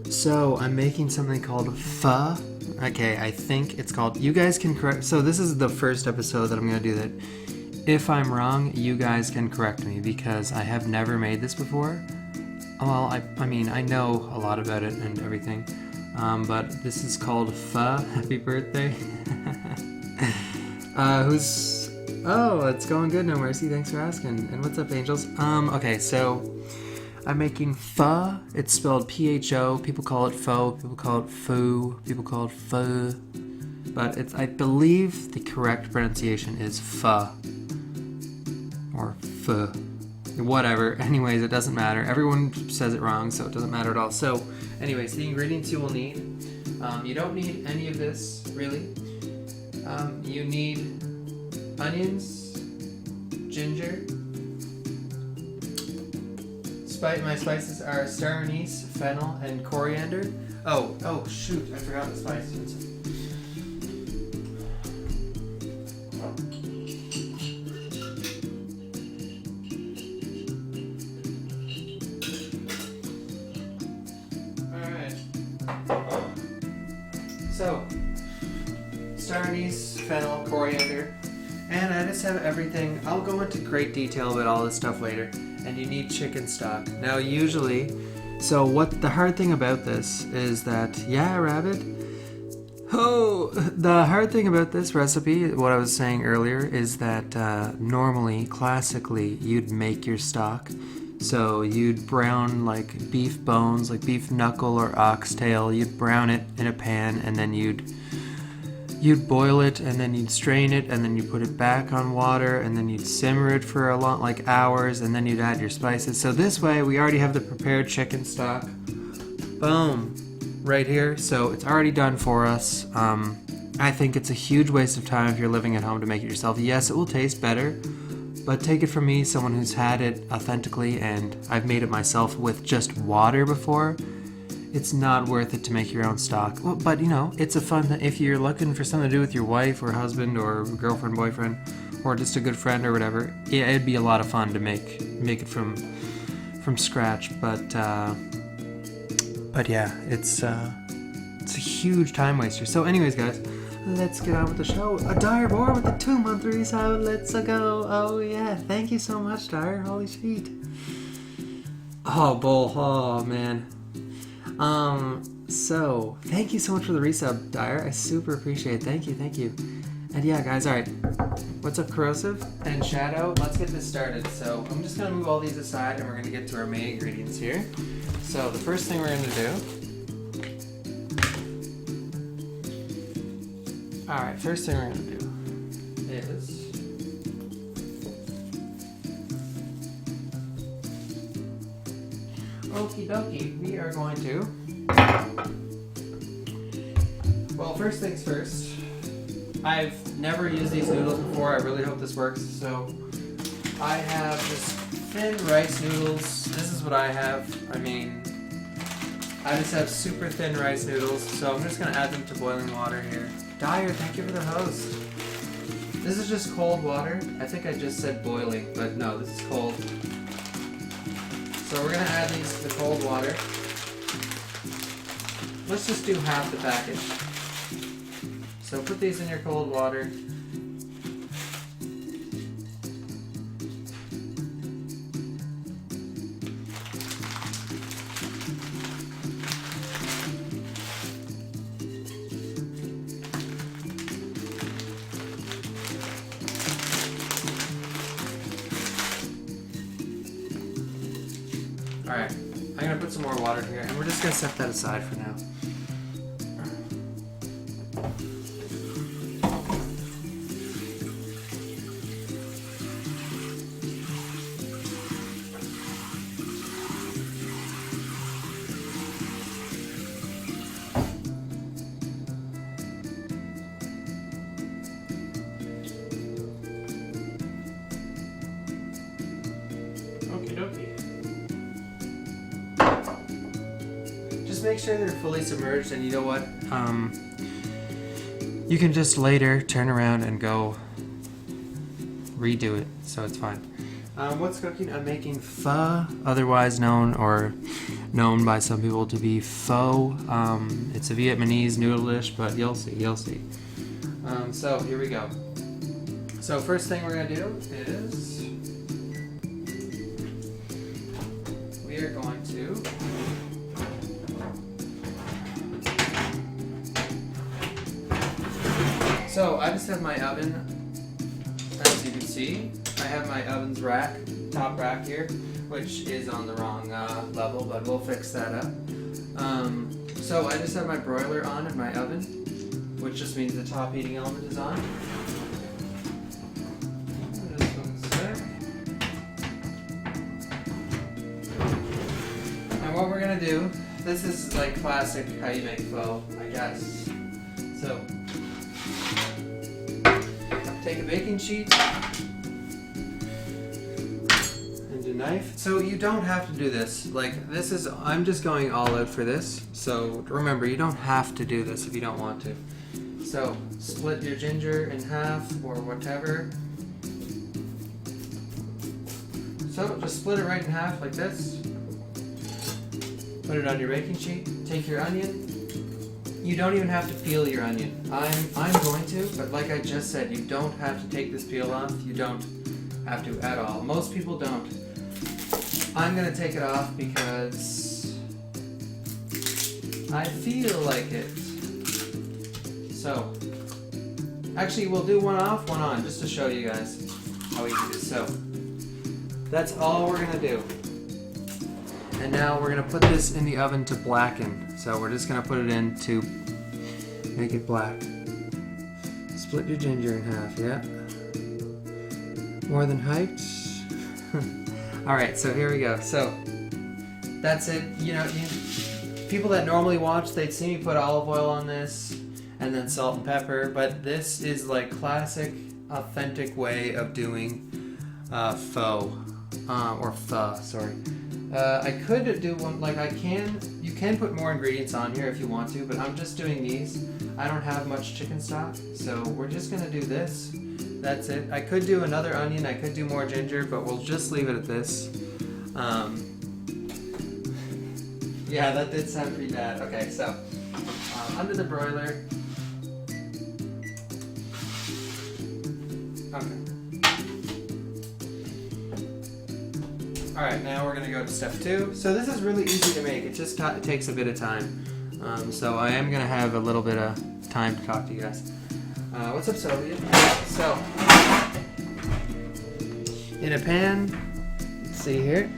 So I'm making something called pho. Okay, I think it's called. You guys can correct. So this is the first episode that I'm gonna do that. If I'm wrong, you guys can correct me because I have never made this before. Well, I mean, I know a lot about it and everything, but this is called pho. Happy birthday. Oh, it's going good, No Mercy. Thanks for asking. And what's up, angels? Okay, so I'm making pho. It's spelled P-H-O. People call it pho. People call it foo. People call it pho. But I believe the correct pronunciation is pho. Or pho. Whatever. Anyways, it doesn't matter. Everyone says it wrong, so it doesn't matter at all. So, anyways, the ingredients you will need. You don't need any of this, really. You need onions, ginger. My spices are star anise, fennel, and coriander. Oh, shoot! I forgot the spices. All right. So, star anise, fennel, coriander, and I just have everything. I'll go into great detail about all this stuff later. And you need chicken stock. Now usually, so what the hard thing about this is that, yeah, rabbit. Oh, the hard thing about this recipe, what I was saying earlier, is that normally, classically, you'd make your stock. So you'd brown like beef bones, like beef knuckle or oxtail. You'd brown it in a pan and then you'd boil it and then you'd strain it and then you put it back on water and then you'd simmer it for a long, like hours, and then you'd add your spices. So this way we already have the prepared chicken stock. Boom. Right here. So it's already done for us. I think it's a huge waste of time if you're living at home to make it yourself. Yes, it will taste better, but take it from me, someone who's had it authentically, and I've made it myself with just water before. It's not worth it to make your own stock. Well, but, it's a fun thing. If you're looking for something to do with your wife or husband or girlfriend, boyfriend, or just a good friend or whatever, yeah, it'd be a lot of fun to make it from scratch. But yeah, it's a huge time waster. So anyways, guys, let's get on with the show. Dyer Moore with the 2-month resub. Let's go. Oh, yeah. Thank you so much, Dyer. Holy shit. Oh, bull. Oh, man. So thank you so much for the resub, Dyer. I super appreciate it. Thank you. And yeah, guys, alright. What's up, Corrosive and Shadow? Let's get this started. So I'm just gonna move all these aside and we're gonna get to our main ingredients here. So the first thing we're gonna do. Alright, first thing we're gonna do is okie dokie, we are going to, well, first things first, I've never used these noodles before. I really hope this works. So I have this thin rice noodles. This is what I have. I mean, I just have super thin rice noodles. So I'm just going to add them to boiling water here. Dyer, thank you for the host. This is just cold water. I think I just said boiling, but no, this is cold. So we're going to add these to the cold water. Let's just do half the package. So put these in your cold water. Alright, I'm going to put some more water here, and we're just going to set that aside for now. Just make sure they're fully submerged, and you know what? You can just later turn around and go redo it, so it's fine. What's cooking? I'm making pho, otherwise known by some people to be pho. It's a Vietnamese noodle dish, but you'll see. So here we go. So first thing we're gonna do is we are going to So I just have my oven, as you can see. I have my oven's top rack here, which is on the wrong level, but we'll fix that up. So I just have my broiler on in my oven, which just means the top heating element is on. Just one sec. And what we're gonna do, this is like classic how you make pho, I guess. So take a baking sheet and a knife. So you don't have to do this. I'm just going all out for this. So remember, you don't have to do this if you don't want to. So split your ginger in half or whatever. So just split it right in half like this. Put it on your baking sheet. Take your onion. You don't even have to peel your onion. I'm going to, but like I just said, you don't have to take this peel off. You don't have to at all. Most people don't. I'm gonna take it off because I feel like it. So, actually we'll do one off, one on, just to show you guys how easy it is. So, that's all we're gonna do. And now we're gonna put this in the oven to blacken. So we're just gonna put it in to make it black. Split your ginger in half, yeah. More than hyped. Alright, so here we go. So that's it. People that normally watch, they'd see me put olive oil on this and then salt and pepper, but this is like classic, authentic way of doing pho. Or pho, sorry. I could do one, you can put more ingredients on here if you want to, but I'm just doing these. I don't have much chicken stock, so we're just gonna do this. That's it. I could do another onion, I could do more ginger, but we'll just leave it at this. Yeah, that did sound pretty bad. Okay, so under the broiler. Okay. Alright, now we're going to go to step 2. So this is really easy to make. It just takes a bit of time. So I am going to have a little bit of time to talk to you guys. What's up, Soviet? So, in a pan, let's see here.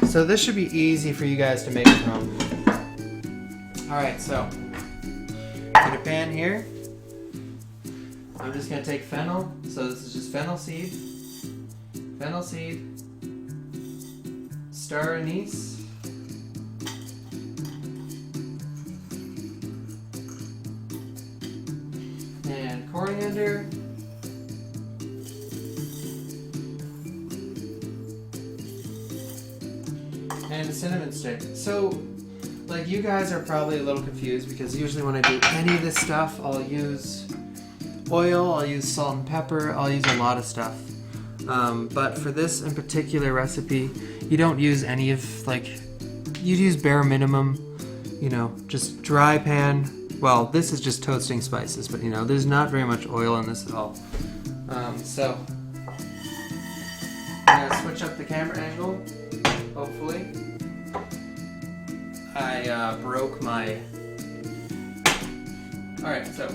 So this should be easy for you guys to make at home. Alright, so, in a pan here, I'm just going to take fennel. So this is just fennel seed, star anise, and coriander, and a cinnamon stick. So, like, you guys are probably a little confused because usually when I do any of this stuff, I'll use oil, I'll use salt and pepper, I'll use a lot of stuff. But for this in particular recipe, you don't use any of, you use bare minimum, just dry pan. Well, this is just toasting spices, but there's not very much oil in this at all. So, I'm gonna switch up the camera angle, hopefully. I broke my... Alright, so...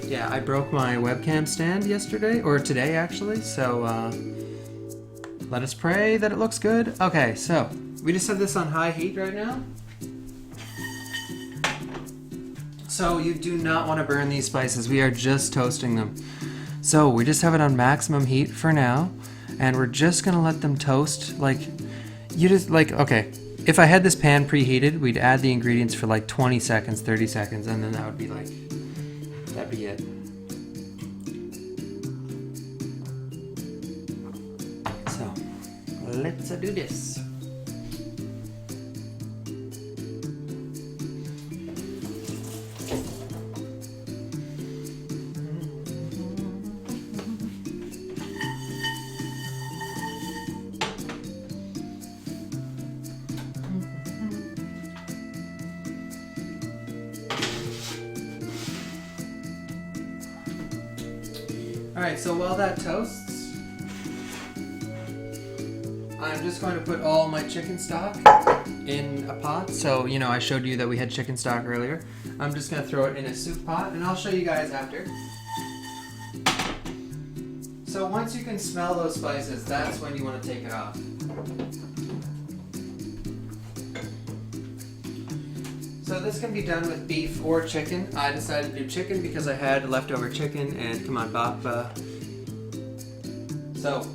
Yeah, I broke my webcam stand yesterday, or today actually, so let us pray that it looks good. Okay, so we just have this on high heat right now. So you do not want to burn these spices. We are just toasting them. So we just have it on maximum heat for now, and we're just gonna let them toast. Okay, if I had this pan preheated, we'd add the ingredients for 20 seconds, 30 seconds, and then that would be that'd be it. So, let's do this. Alright, so while that toasts, I'm just going to put all my chicken stock in a pot. So, you know, I showed you that we had chicken stock earlier. I'm just going to throw it in a soup pot, and I'll show you guys after. So once you can smell those spices, that's when you want to take it off. So this can be done with beef or chicken. I decided to do chicken because I had leftover chicken, and come on, Bawkba. So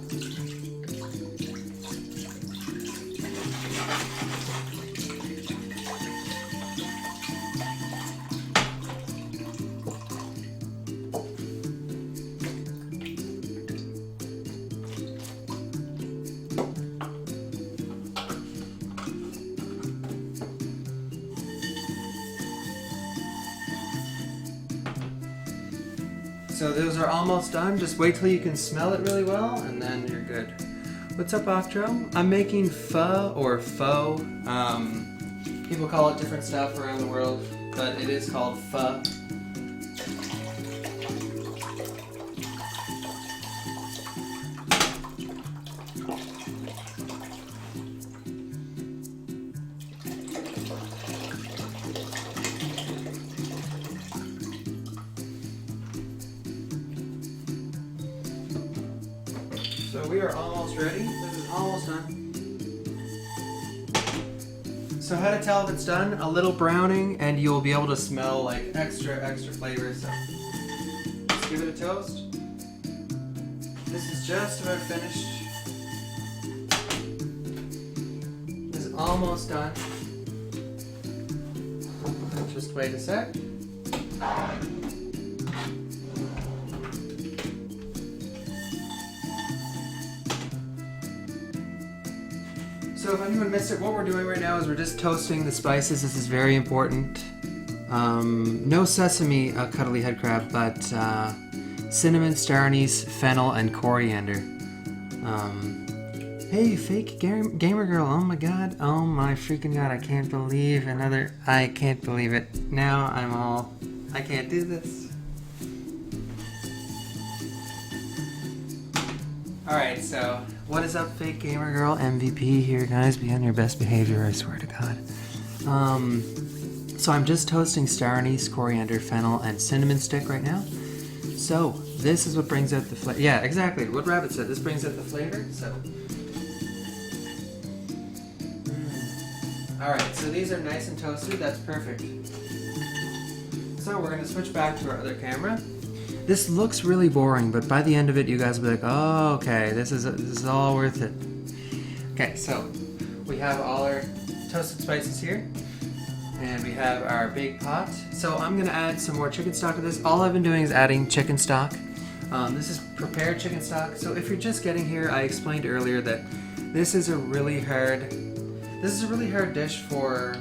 So those are almost done. Just wait till you can smell it really well, and then you're good. What's up, Octro? I'm making pho or pho. People call it different stuff around the world, but it is called pho. So we are almost ready. This is almost done. So how to tell if it's done? A little browning, and you'll be able to smell like extra flavor. So let's give it a toast. This is just about finished. This is almost done. Just wait a sec. So if anyone missed it, what we're doing right now is we're just toasting the spices. This is very important. No sesame, cuddly head crab, but cinnamon, star anise, fennel, and coriander. Hey, fake gamer girl! Oh my god! Oh my freaking god! I can't believe I can't believe it. Now I can't do this. Alright, so what is up, fake gamer girl? MVP here, guys. Be on your best behavior, I swear to God. So I'm just toasting star anise, coriander, fennel, and cinnamon stick right now. So this is what brings out the flavor. Yeah, exactly. What Rabbit said. This brings out the flavor. So. Alright, so these are nice and toasted. That's perfect. So we're going to switch back to our other camera. This looks really boring, but by the end of it, you guys will be like, oh, okay, this is all worth it. Okay, so we have all our toasted spices here, and we have our big pot. So I'm gonna add some more chicken stock to this. All I've been doing is adding chicken stock. This is prepared chicken stock. So if you're just getting here, I explained earlier that this is a really hard dish for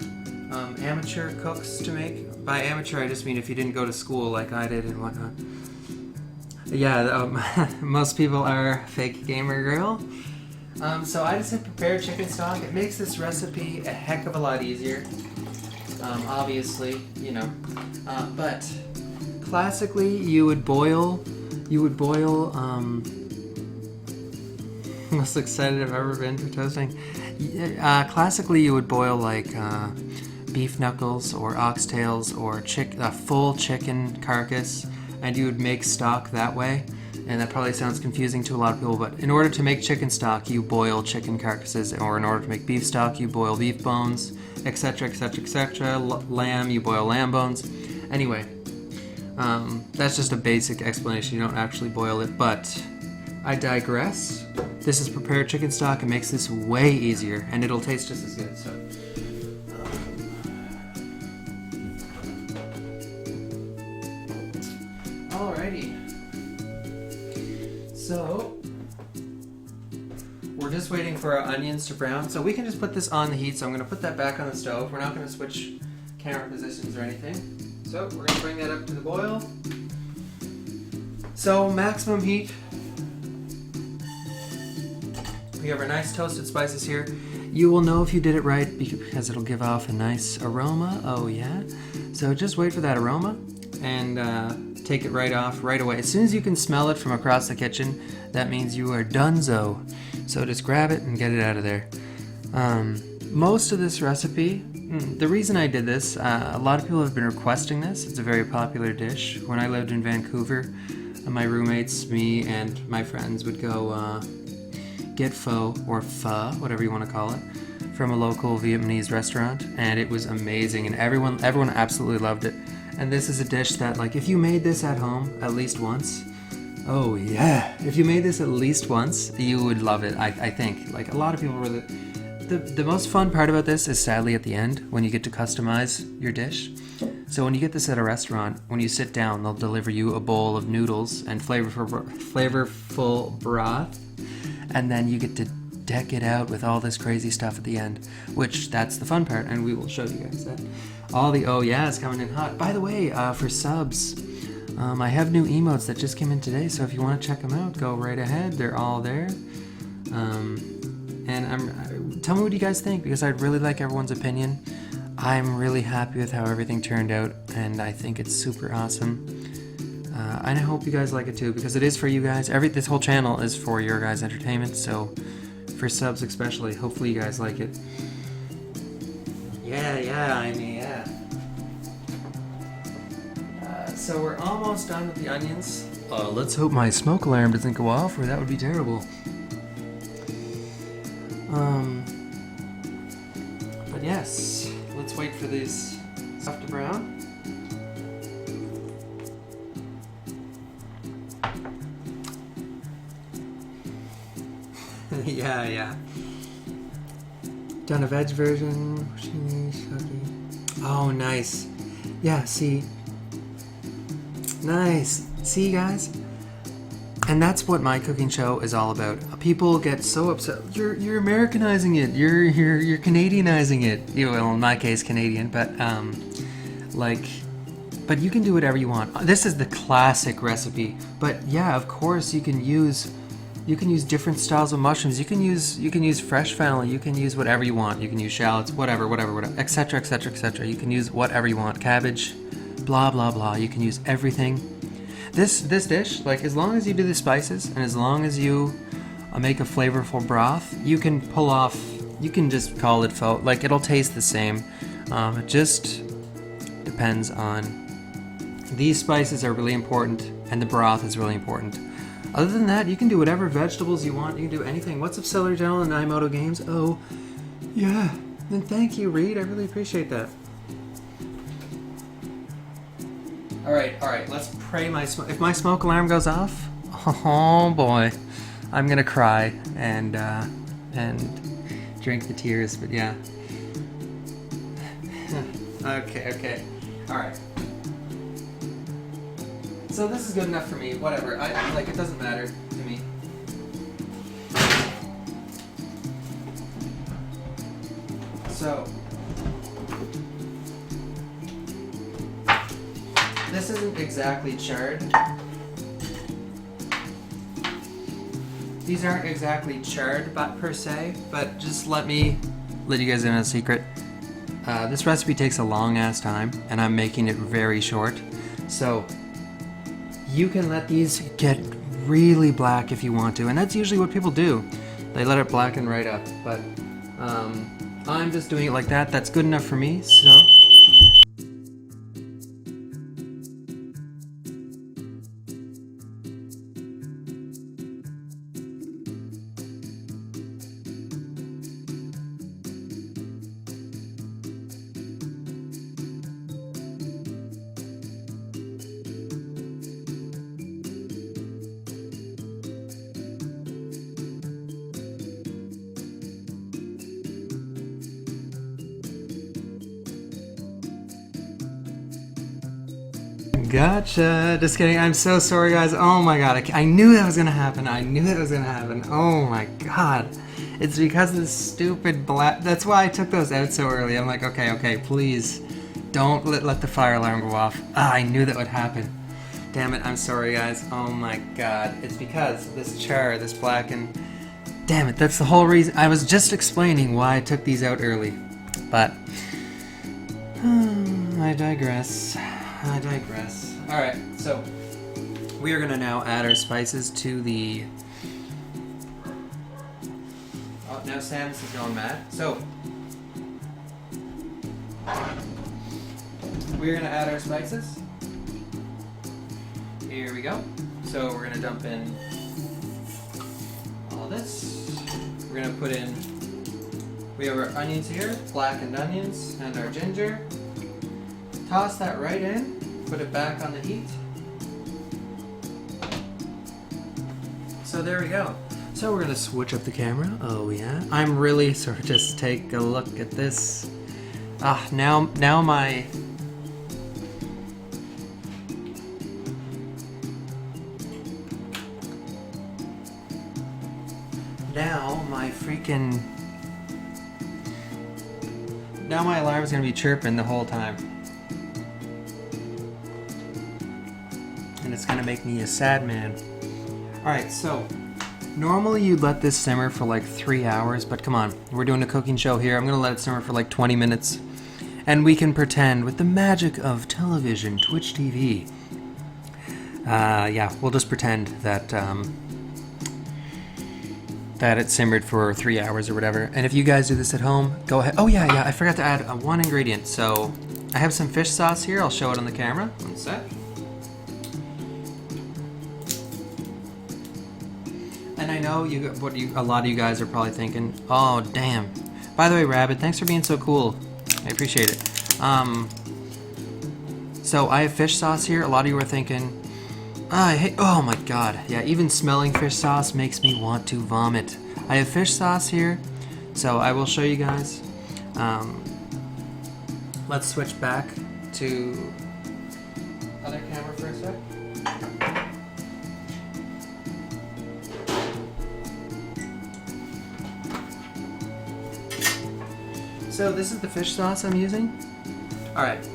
amateur cooks to make. By amateur, I just mean if you didn't go to school like I did and whatnot. Yeah, most people are fake gamer girl. So I just said prepared chicken stock. It makes this recipe a heck of a lot easier. Obviously, you know. But classically, you would boil. Most excited I've ever been for toasting. Classically, you would boil like beef knuckles or oxtails or a full chicken carcass, and you would make stock that way. And that probably sounds confusing to a lot of people, but in order to make chicken stock, you boil chicken carcasses, or in order to make beef stock, you boil beef bones, etc., etc., etc. Lamb, you boil lamb bones. Anyway, that's just a basic explanation. You don't actually boil it, but I digress. This is prepared chicken stock. It makes this way easier, and it'll taste just as good. So. Alrighty. So, we're just waiting for our onions to brown. So we can just put this on the heat. So I'm going to put that back on the stove. We're not going to switch camera positions or anything. So we're going to bring that up to the boil. So maximum heat. We have our nice toasted spices here. You will know if you did it right because it'll give off a nice aroma. Oh yeah. So just wait for that aroma. And take it right off right away. As soon as you can smell it from across the kitchen, that means you are donezo. So just grab it and get it out of there. Most of this recipe, the reason I did this, a lot of people have been requesting this. It's a very popular dish. When I lived in Vancouver, my roommates, me, and my friends would go get pho, or pho, whatever you want to call it, from a local Vietnamese restaurant, and it was amazing, and everyone absolutely loved it. And this is a dish that, like, if you made this at home at least once, oh yeah, if you made this at least once, you would love it. I think, like, a lot of people really. The most fun part about this is sadly at the end, when you get to customize your dish. So when you get this at a restaurant, when you sit down, they'll deliver you a bowl of noodles and flavorful broth, and then you get to deck it out with all this crazy stuff at the end, which that's the fun part, and we will show you guys that. All the oh yeah is coming in hot. By the way, for subs, I have new emotes that just came in today, so if you want to check them out, go right ahead. They're all there. And tell me what you guys think, because I'd really like everyone's opinion. I'm really happy with how everything turned out, and I think it's super awesome. And I hope you guys like it too, because it is for you guys. This whole channel is for your guys' entertainment, so for subs especially, hopefully you guys like it. Yeah. So we're almost done with the onions. Let's hope my smoke alarm doesn't go off, or that would be terrible. But yes, let's wait for these stuff to brown. yeah. Done a veg version. Oh, nice. Yeah, see. Nice. See, guys? And that's what my cooking show is all about. People get so upset. You're Americanizing it. You're Canadianizing it. Well, in my case, Canadian, but but you can do whatever you want. This is the classic recipe. But yeah, of course, you can use different styles of mushrooms. You can use fresh fennel. You can use whatever you want. You can use shallots, whatever, etc., etc., etc. You can use whatever you want. Cabbage, blah blah blah. You can use everything. This dish, like, as long as you do the spices and as long as you make a flavorful broth, you can just call it pho. Like, it'll taste the same. It just depends on. These spices are really important, and the broth is really important. Other than that, you can do whatever vegetables you want. You can do anything. What's up, Celery General and Naimoto Games? Oh, yeah. Then thank you, Reed. I really appreciate that. All right. Let's pray if my smoke alarm goes off, oh boy, I'm gonna cry and drink the tears. But yeah. Okay. All right. So this is good enough for me. Whatever. I like, it doesn't matter to me. So. This isn't exactly charred. These aren't exactly charred, but per se, but just let me let you guys in on a secret. This recipe takes a long ass time, and I'm making it very short. So you can let these get really black if you want to, and that's usually what people do. They let it blacken right up, but I'm just doing it like that. That's good enough for me, so. Gotcha. Just kidding. I'm so sorry, guys. Oh my god. I knew that was gonna happen. Oh my god. It's because of this stupid black. That's why I took those out so early. I'm like, okay, please don't let the fire alarm go off. I knew that would happen. Damn it. I'm sorry, guys. Oh my god. It's because this blackened. Damn it. That's the whole reason. I was just explaining why I took these out early. But I digress. Alright, so We are going to now add our spices to the... Oh, now Sam's is going mad. So, we're going to add our spices. Here we go. So we're going to dump in all this. We're going to put in... We have our onions here, blackened onions, and our ginger. Toss that right in. Put it back on the heat. So there we go. So we're gonna switch up the camera. Oh yeah. I'm really sort of just take a look at this. Now my freaking now my alarm's gonna be chirping the whole time. And it's gonna make me a sad man. Alright, so normally you'd let this simmer for like 3 hours, but come on, we're doing a cooking show here. I'm gonna let it simmer for like 20 minutes. And we can pretend with the magic of television, Twitch TV. Yeah, we'll just pretend that that it simmered for 3 hours or whatever. And if you guys do this at home, go ahead. Oh yeah, I forgot to add one ingredient. So I have some fish sauce here. I'll show it on the camera. One sec. And I know a lot of you guys are probably thinking, oh damn. By the way, Rabbit, thanks for being so cool. I appreciate it. So I have fish sauce here. A lot of you are thinking, oh my god. Yeah, even smelling fish sauce makes me want to vomit. I have fish sauce here, so I will show you guys. Let's switch back to other camera for a sec. So this is the fish sauce I'm using. Alright.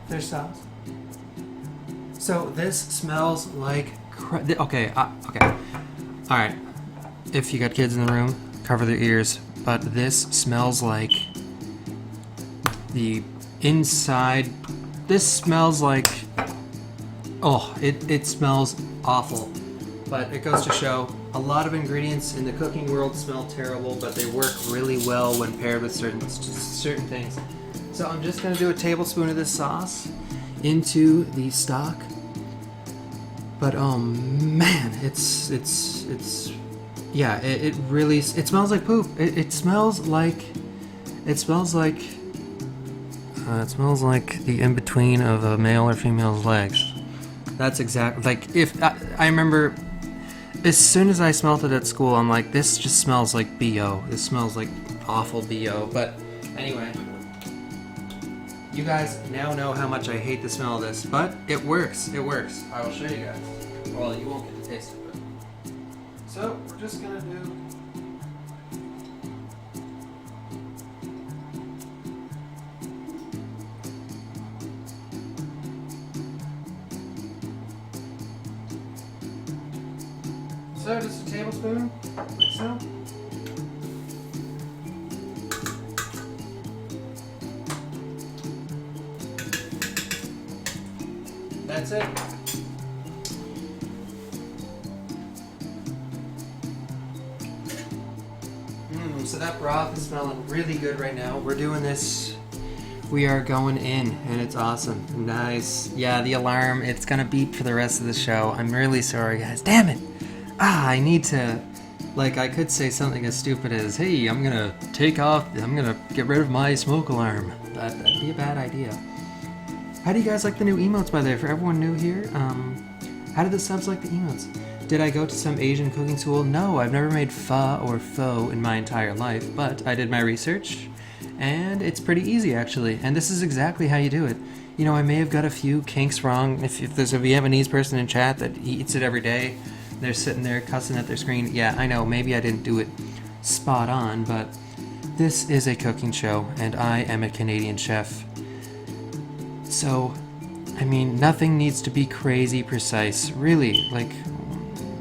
Fish sauce. So this smells like okay. Alright. If you got kids in the room, cover their ears. But this smells like the inside. This smells like... Oh, it smells awful. But it goes to show, a lot of ingredients in the cooking world smell terrible, but they work really well when paired with certain things. So I'm just going to do a tablespoon of this sauce into the stock. But oh man, it really smells like poop. It smells like the in between of a male or female's legs. That's exactly like if I remember. As soon as I smelled it at school, I'm like, this just smells like BO. This smells like awful BO. But anyway, you guys now know how much I hate the smell of this, but it works. It works. I will show you guys. Well, you won't get to taste it, but... So, we're just gonna do... So, just a tablespoon, like so. That's it. So that broth is smelling really good right now. We're doing this. We are going in, and it's awesome. Nice. Yeah, the alarm, it's gonna beep for the rest of the show. I'm really sorry, guys. Damn it! I need to, like, I could say something as stupid as, hey, I'm gonna get rid of my smoke alarm. That'd be a bad idea. How do you guys like the new emotes, by the way? For everyone new here, how did the subs like the emotes? Did I go to some Asian cooking school? No, I've never made pho or pho in my entire life, but I did my research, and it's pretty easy, actually. And this is exactly how you do it. You know, I may have got a few kinks wrong. If there's a Vietnamese person in chat that eats it every day, they're sitting there cussing at their screen. Yeah, I know, maybe I didn't do it spot on, but this is a cooking show, and I am a Canadian chef. So, I mean, nothing needs to be crazy precise. Really, like,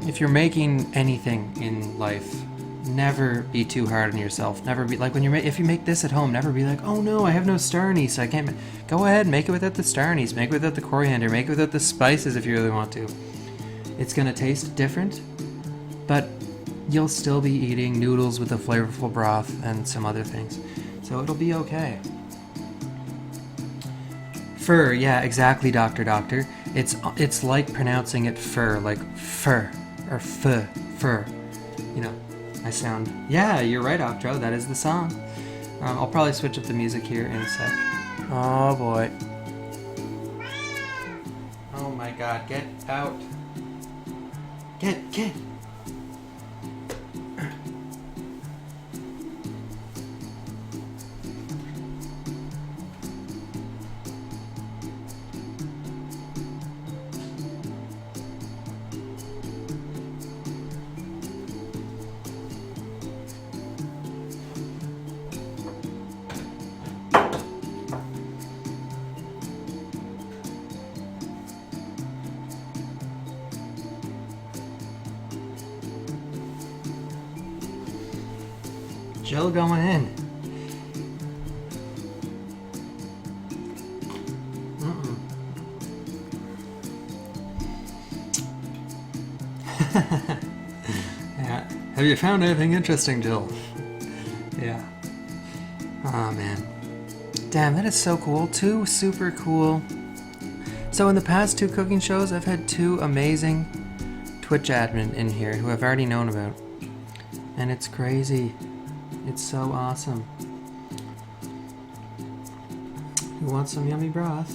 if you're making anything in life, never be too hard on yourself. Never be like when you're if you make this at home, never be like, oh no, I have no star anise, so I can't. Go ahead, make it without the star anise, make it without the coriander, make it without the spices if you really want to. It's gonna taste different, but you'll still be eating noodles with a flavorful broth and some other things, so it'll be okay. Fur, yeah, exactly, Doctor. It's like pronouncing it fur, like fur or fur. You know, I sound. Yeah, you're right, Octro. That is the song. I'll probably switch up the music here in a sec. Oh boy. Oh my God! Get out. Get. Jill going in. Yeah. Have you found anything interesting, Jill? Yeah. Oh man. Damn, that is so cool. 2 super cool. So in the past 2 cooking shows, I've had 2 amazing Twitch admin in here who I've already known about. And it's crazy. It's so awesome. Who wants some yummy broth?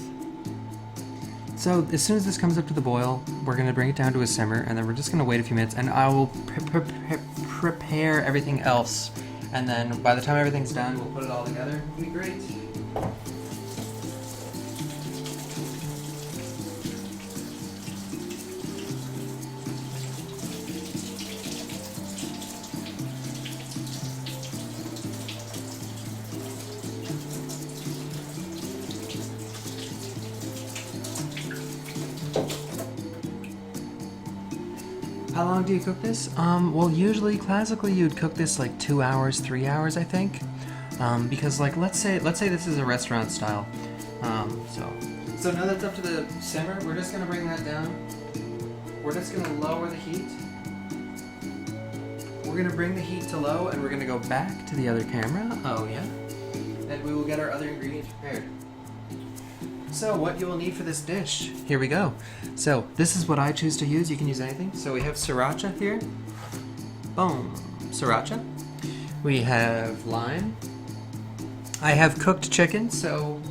So as soon as this comes up to the boil, we're going to bring it down to a simmer, and then we're just going to wait a few minutes, and I will prepare everything else. And then by the time everything's done, we'll put it all together. It'll be great. How long do you cook this? Well, usually, classically, you'd cook this like 2 hours, 3 hours, I think. Because, like, let's say this is a restaurant style. So now that's up to the simmer, we're just gonna bring that down. We're just gonna lower the heat. We're gonna bring the heat to low, and we're gonna go back to the other camera. Oh yeah. And we will get our other ingredients prepared. So what you will need for this dish, here we go. So this is what I choose to use. You can use anything. So we have sriracha here. Boom, sriracha. We have lime. I have cooked chicken, so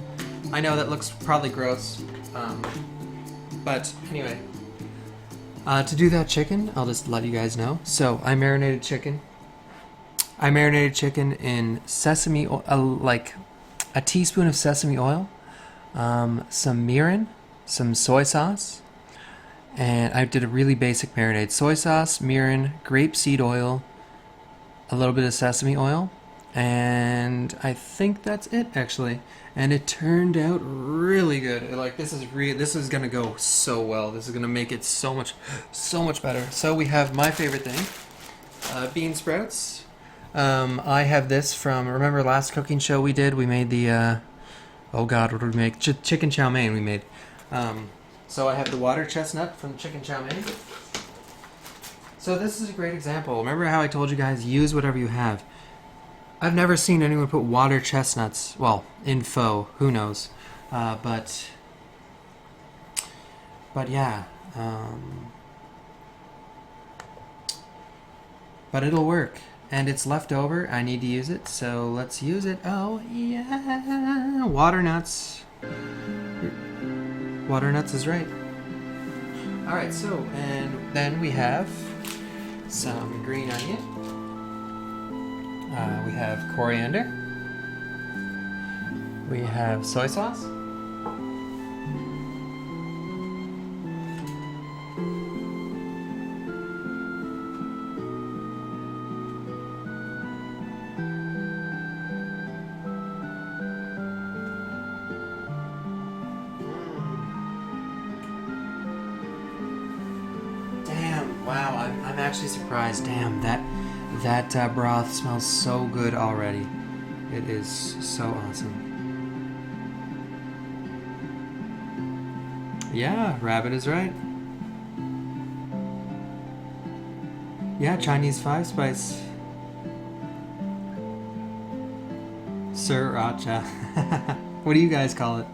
I know that looks probably gross. But anyway, to do that chicken, I'll just let you guys know. So I marinated chicken. I marinated chicken in sesame oil, like a teaspoon of sesame oil. Some mirin, some soy sauce, and I did a really basic marinade. Soy sauce, mirin, grapeseed oil, a little bit of sesame oil, and I think that's it actually. And it turned out really good. Like this is gonna go so well. This is gonna make it so much better. So we have my favorite thing, bean sprouts. I have this from, remember last cooking show we did? We made the oh god, what did we make? Chicken chow mein we made. So I have the water chestnut from chicken chow mein. So this is a great example. Remember how I told you guys, use whatever you have. I've never seen anyone put water chestnuts, well, in pho, who knows. But yeah. But it'll work. And it's left over. I need to use it, so let's use it. Oh, yeah. Water nuts. Water nuts is right. Alright, so, and then we have some green onion. We have coriander. We have soy sauce. actually surprised. Damn, that broth smells so good already. It is so awesome. Yeah, Rabbit is right. Yeah, Chinese 5-spice. Sriracha. What do you guys call it?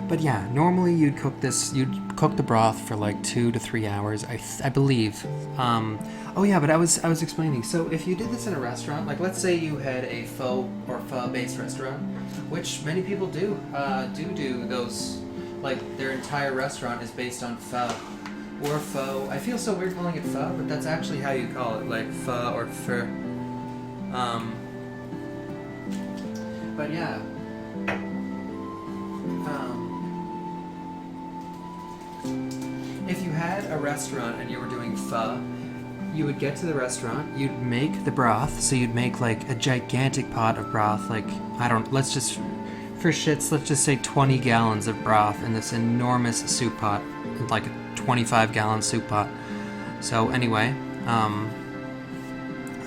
But yeah, normally you'd cook the broth for like 2 to 3 hours, I believe. Oh yeah, but I was explaining. So if you did this in a restaurant, like let's say you had a pho or pho-based restaurant, which many people do those, like their entire restaurant is based on pho or pho. I feel so weird calling it pho, but that's actually how you call it, like pho or pho. But yeah. If you had a restaurant and you were doing pho, you would get to the restaurant, you'd make the broth, so you'd make like a gigantic pot of broth, like, let's just say 20 gallons of broth in this enormous soup pot, like a 25-gallon soup pot. So anyway,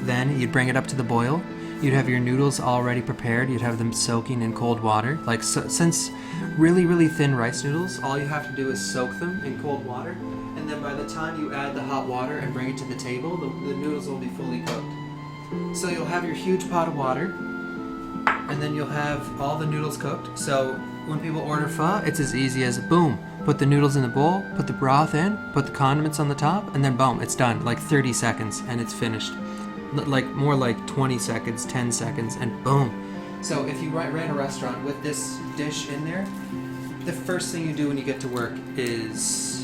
then you'd bring it up to the boil. You'd have your noodles already prepared. You'd have them soaking in cold water. Like, so, since really, really thin rice noodles, all you have to do is soak them in cold water. And then by the time you add the hot water and bring it to the table, the noodles will be fully cooked. So you'll have your huge pot of water, and then you'll have all the noodles cooked. So when people order pho, it's as easy as boom, put the noodles in the bowl, put the broth in, put the condiments on the top, and then boom, it's done. Like 30 seconds, and it's finished. Like more like 20 seconds, 10 seconds, and boom. So if you ran a restaurant with this dish in there, the first thing you do when you get to work is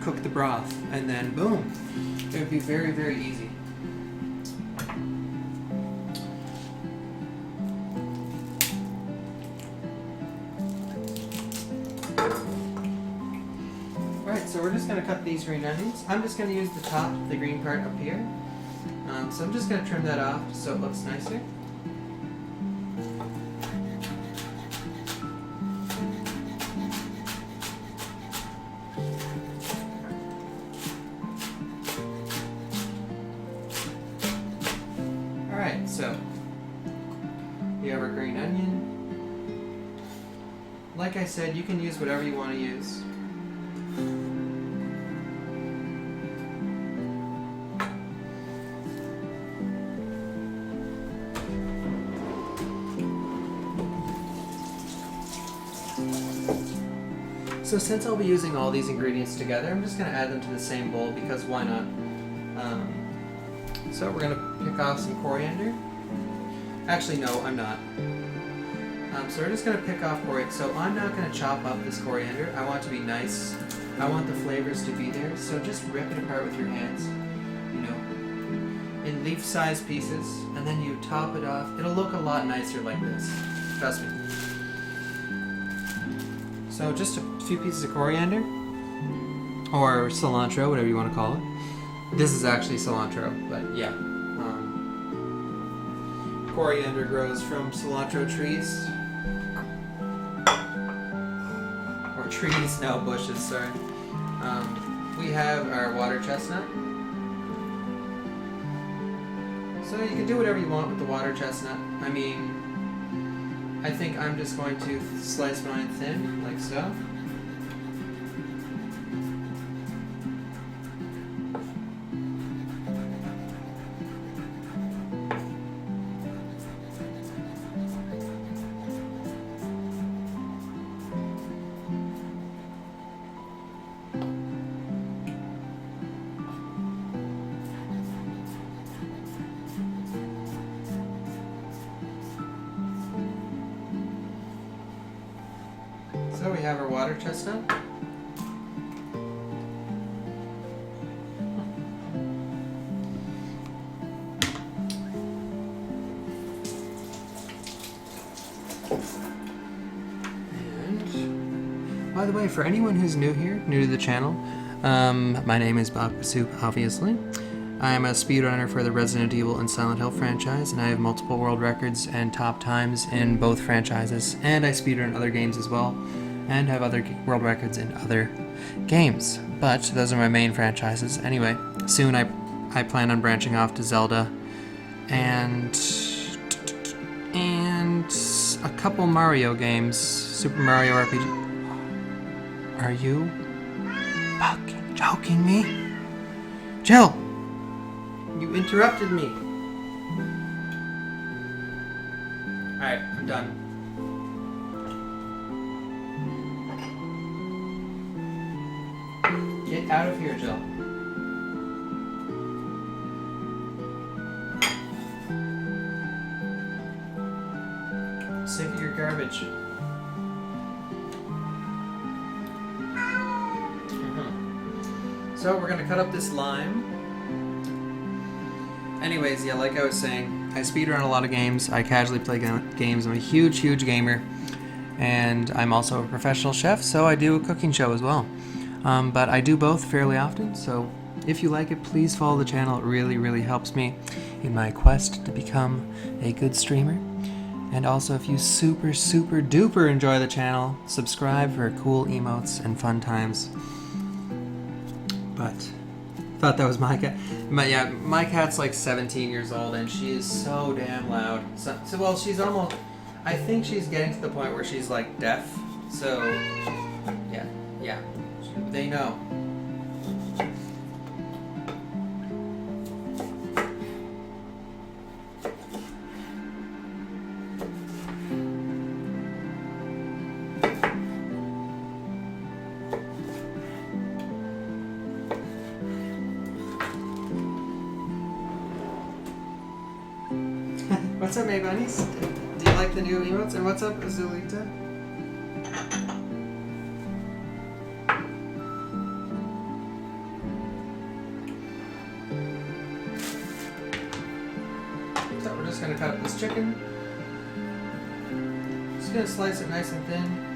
cook the broth, and then boom. It would be very, very easy. Alright, so we're just going to cut these green onions. I'm just going to use the top, the green part up here. So I'm just going to trim that off so it looks nicer. Alright, so you have our green onion. Like I said, you can use whatever you want to use. So since I'll be using all these ingredients together, I'm just going to add them to the same bowl because why not? So we're going to pick off some coriander. Actually, no, I'm not. So we're just going to pick off coriander. So I'm not going to chop up this coriander. I want it to be nice. I want the flavors to be there. So just rip it apart with your hands, you know, in leaf-sized pieces, and then you top it off. It'll look a lot nicer like this. Trust me. So just a few pieces of coriander, or cilantro, whatever you want to call it. This is actually cilantro, but yeah. Coriander grows from cilantro trees. Or trees, no, bushes, sorry. We have our water chestnut. So you can do whatever you want with the water chestnut. I mean, I think I'm just going to slice mine thin, like so. So we have our water chestnut. And by the way, for anyone who's new here, new to the channel, my name is Bawkba Soup, obviously. I am a speedrunner for the Resident Evil and Silent Hill franchise, and I have multiple world records and top times in both franchises, and I speedrun other games as well, and have other world records in other games. But those are my main franchises. Anyway, soon I plan on branching off to Zelda and a couple Mario games. Super Mario RPG. Are you fucking joking me? Jill! You interrupted me. Alright, I'm done. Get out of here, Jill. Sick of your garbage. So we're gonna cut up this lime. Anyways, yeah, like I was saying, I speedrun a lot of games. I casually play games. I'm a huge gamer, and I'm also a professional chef, so I do a cooking show as well. But I do both fairly often, so if you like it, please follow the channel. It really helps me in my quest to become a good streamer. And also, if you super duper enjoy the channel, subscribe for cool emotes and fun times. But thought that was my cat. But yeah, my cat's like 17 years old, and she is so damn loud. So well, she's almost, I think she's getting to the point where she's like deaf. So yeah, they know. What's up, May Bunnies? Do you like the new emotes? And what's up, Azulita? So we're just gonna cut up this chicken. Just gonna slice it nice and thin.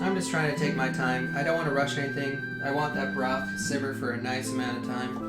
I'm just trying to take my time. I don't want to rush anything. I want that broth to simmer for a nice amount of time.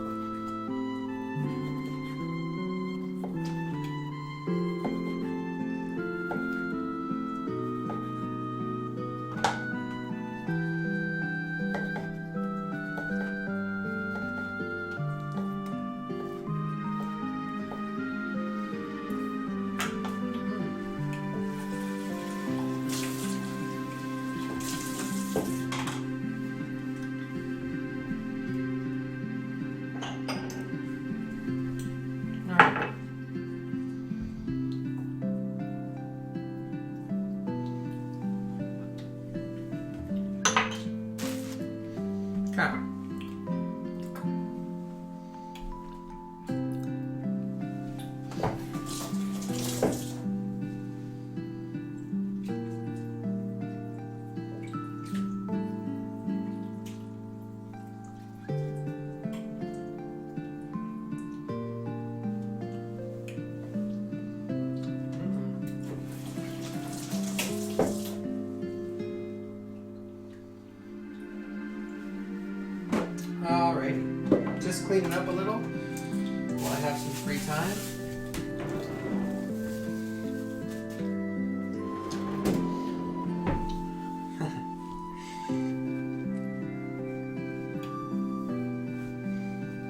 Alrighty, just clean it up a little while I have some free time.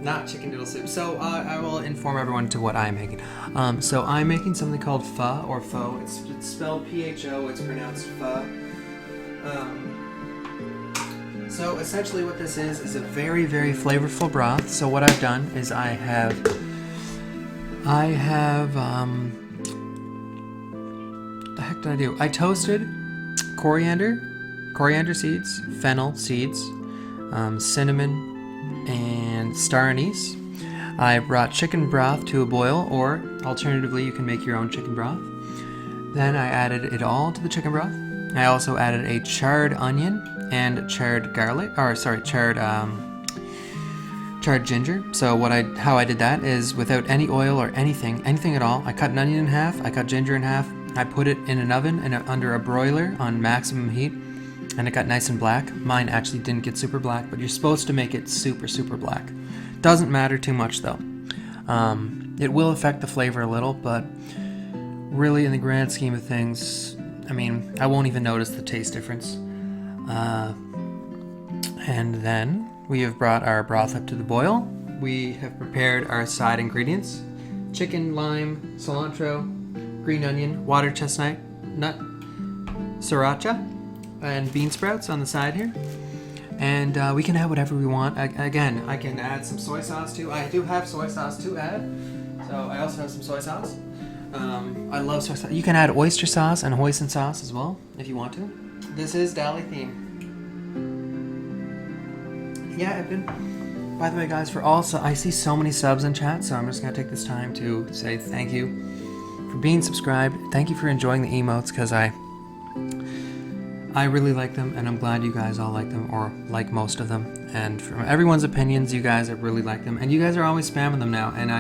Not chicken noodle soup. So I will inform everyone to what I'm making. So I'm making something called pho or pho. It's spelled P-H-O. It's pronounced pho. So essentially what this is a very flavorful broth. So what I've done is I have the heck did I do? I toasted coriander seeds, fennel seeds, cinnamon, and star anise. I brought chicken broth to a boil, or alternatively you can make your own chicken broth. Then I added it all to the chicken broth. I also added a charred onion and charred garlic, charred ginger. So how I did that is without any oil or anything at all. I cut an onion in half, I cut ginger in half, I put it in an oven and under a broiler on maximum heat and it got nice and black. Mine actually didn't get super black, but you're supposed to make it super, super black. Doesn't matter too much though. It will affect the flavor a little, but really in the grand scheme of things, I mean, I won't even notice the taste difference. And then we have brought our broth up to the boil. We have prepared our side ingredients: chicken, lime, cilantro, green onion, water chestnut, sriracha, and bean sprouts on the side here. And we can add whatever we want. Again, I can add some soy sauce too. I do have soy sauce to add, so I also have some soy sauce. I love soy sauce. You can add oyster sauce and hoisin sauce as well if you want to. This is Dali theme. Yeah, I've been. By the way, guys, I see so many subs in chat, so I'm just gonna take this time to say thank you for being subscribed. Thank you for enjoying the emotes, because I really like them, and I'm glad you guys all like them, or like most of them. And from everyone's opinions, you guys really like them, and you guys are always spamming them now, and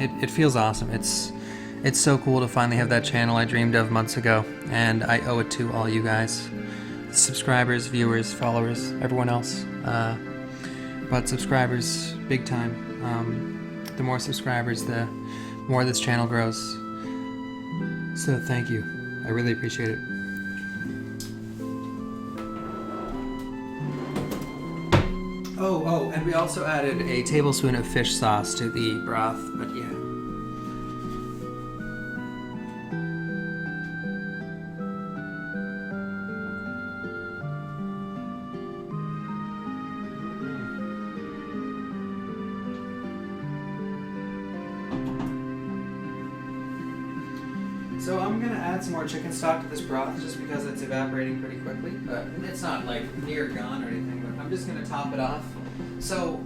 it feels awesome. It's so cool to finally have that channel I dreamed of months ago, and I owe it to all you guys, subscribers, viewers, followers, everyone else. But subscribers, big time. The more subscribers, the more this channel grows. So thank you. I really appreciate it. Oh, and we also added a tablespoon of fish sauce to the broth, but yeah. So I'm gonna add some more chicken stock to this broth just because it's evaporating pretty quickly, but it's not like near gone or anything, but I'm just gonna top it off. So,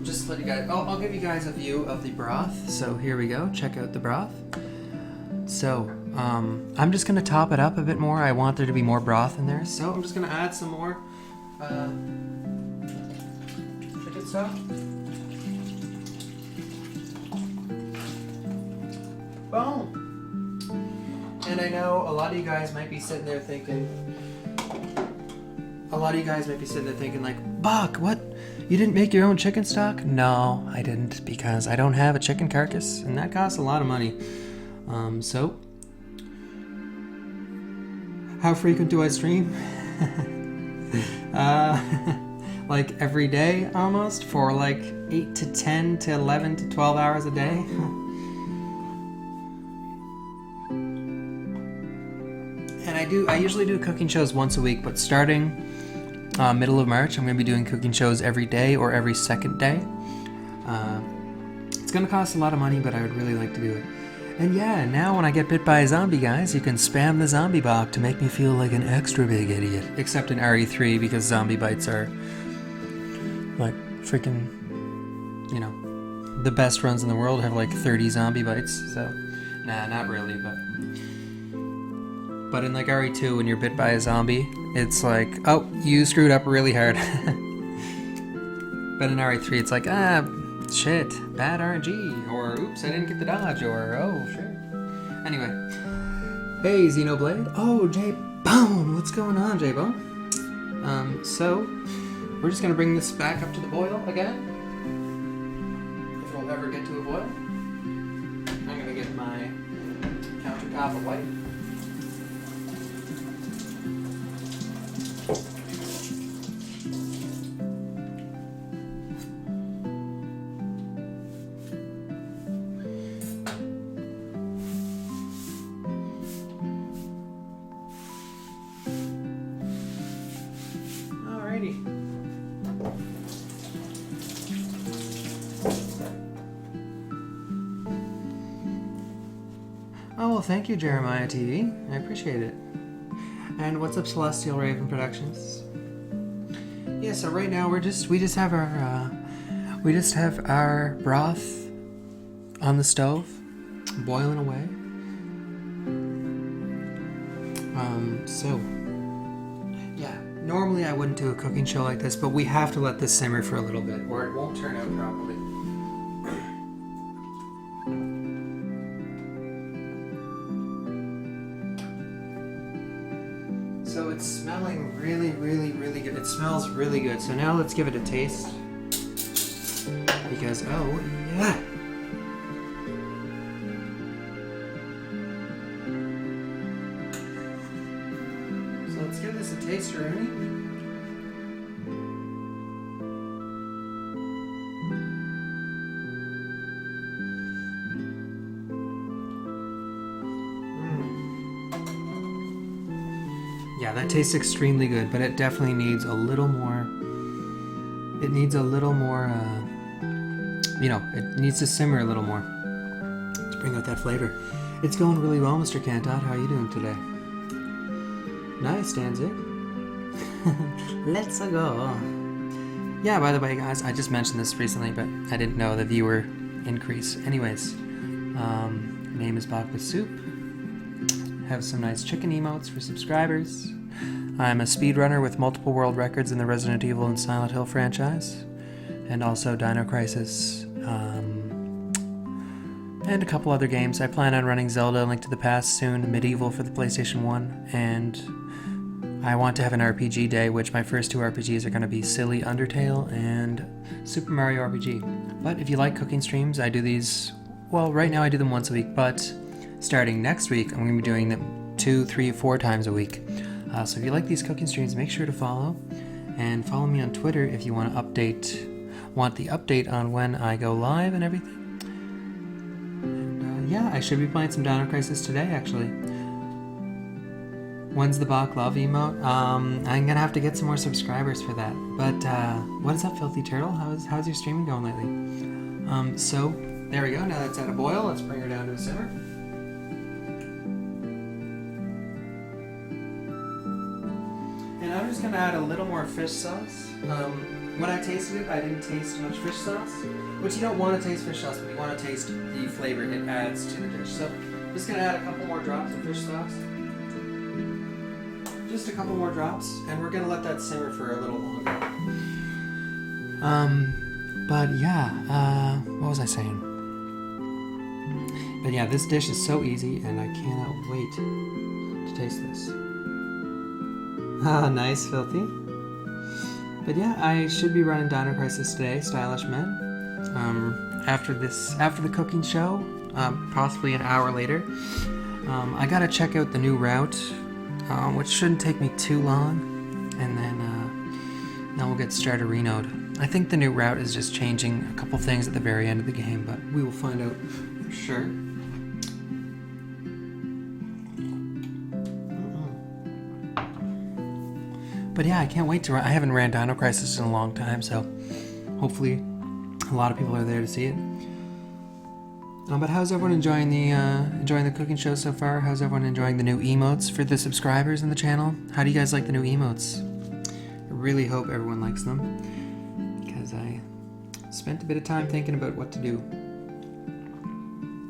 just to let you guys, I'll give you guys a view of the broth. So here we go, check out the broth. So, I'm just gonna top it up a bit more. I want there to be more broth in there, so I'm just gonna add some more chicken stock. Boom! And I know a lot of you guys might be sitting there thinking, like, Bawk, what? You didn't make your own chicken stock? No, I didn't, because I don't have a chicken carcass, and that costs a lot of money. So, how frequent do I stream? Like every day almost, for like 8 to 10 to 11 to 12 hours a day. I usually do cooking shows once a week, but starting middle of March, I'm going to be doing cooking shows every day or every second day. It's going to cost a lot of money, but I would really like to do it. And yeah, now when I get bit by a zombie, guys, you can spam the zombie Bawk to make me feel like an extra big idiot. Except in RE3, because zombie bites are like freaking, you know, the best runs in the world have like 30 zombie bites, so nah, not really, but in like RE2, when you're bit by a zombie, it's like, oh, you screwed up really hard. But in RE3, it's like, shit, bad RNG, or oops, I didn't get the dodge, or oh, shit. Anyway, hey, Xenoblade. Oh, J-Bone, what's going on, J-Bone? So, we're just gonna bring this back up to the boil again. If it'll ever get to a boil. I'm gonna get my countertop of white. Oh, well, thank you, Jeremiah TV. I appreciate it. And what's up, Celestial Raven Productions? Yeah, so right now we just have our broth on the stove, boiling away. So yeah, normally I wouldn't do a cooking show like this, but we have to let this simmer for a little bit, or it won't turn out properly. So it's smelling really, really, really good. It smells really good. So now let's give it a taste. Because, oh, yeah. So let's give this a taste, Rooney. Yeah, that tastes extremely good, but it definitely needs a little more. It needs a little more, it needs to simmer a little more to bring out that flavor. It's going really well, Mr. Cantot. How are you doing today? Nice, Danzig. Let's go. Yeah, by the way, guys, I just mentioned this recently, but I didn't know the viewer increase. Anyways, name is Bawkba Soup. Have some nice chicken emotes for subscribers. I'm a speedrunner with multiple world records in the Resident Evil and Silent Hill franchise, and also Dino Crisis, and a couple other games. I plan on running Zelda: Link to the Past soon, Medieval for the PlayStation 1, and I want to have an RPG day, which my first two RPGs are going to be Silly Undertale and Super Mario RPG. But if you like cooking streams, I do these, well, right now I do them once a week, but starting next week, I'm going to be doing them 2, 3, 4 times a week. So if you like these cooking streams, make sure to follow. And follow me on Twitter if you want the update on when I go live and everything. And yeah, I should be playing some Dino Crisis today, actually. When's the Bawk Love emote? I'm going to have to get some more subscribers for that. But what is up, Filthy Turtle? How's your streaming going lately? So, there we go. Now that's at a boil. Let's bring her down to a simmer. And I'm just going to add a little more fish sauce. When I tasted it, I didn't taste much fish sauce. Which you don't want to taste fish sauce, but you want to taste the flavor it adds to the dish. So I'm just going to add a couple more drops of fish sauce. Just a couple more drops. And we're going to let that simmer for a little longer. But yeah, what was I saying? But yeah, this dish is so easy, and I cannot wait to taste this. Ah, nice, Filthy. But yeah, I should be running Dino Crisis today, Stylish Men. After the cooking show, possibly an hour later. I gotta check out the new route, which shouldn't take me too long, and then we'll get Starterino'd. I think the new route is just changing a couple things at the very end of the game, but we will find out for sure. But yeah, I can't wait to run. I haven't ran Dino Crisis in a long time, so hopefully a lot of people are there to see it. But how's everyone enjoying the cooking show so far? How's everyone enjoying the new emotes for the subscribers in the channel? How do you guys like the new emotes? I really hope everyone likes them, because I spent a bit of time thinking about what to do.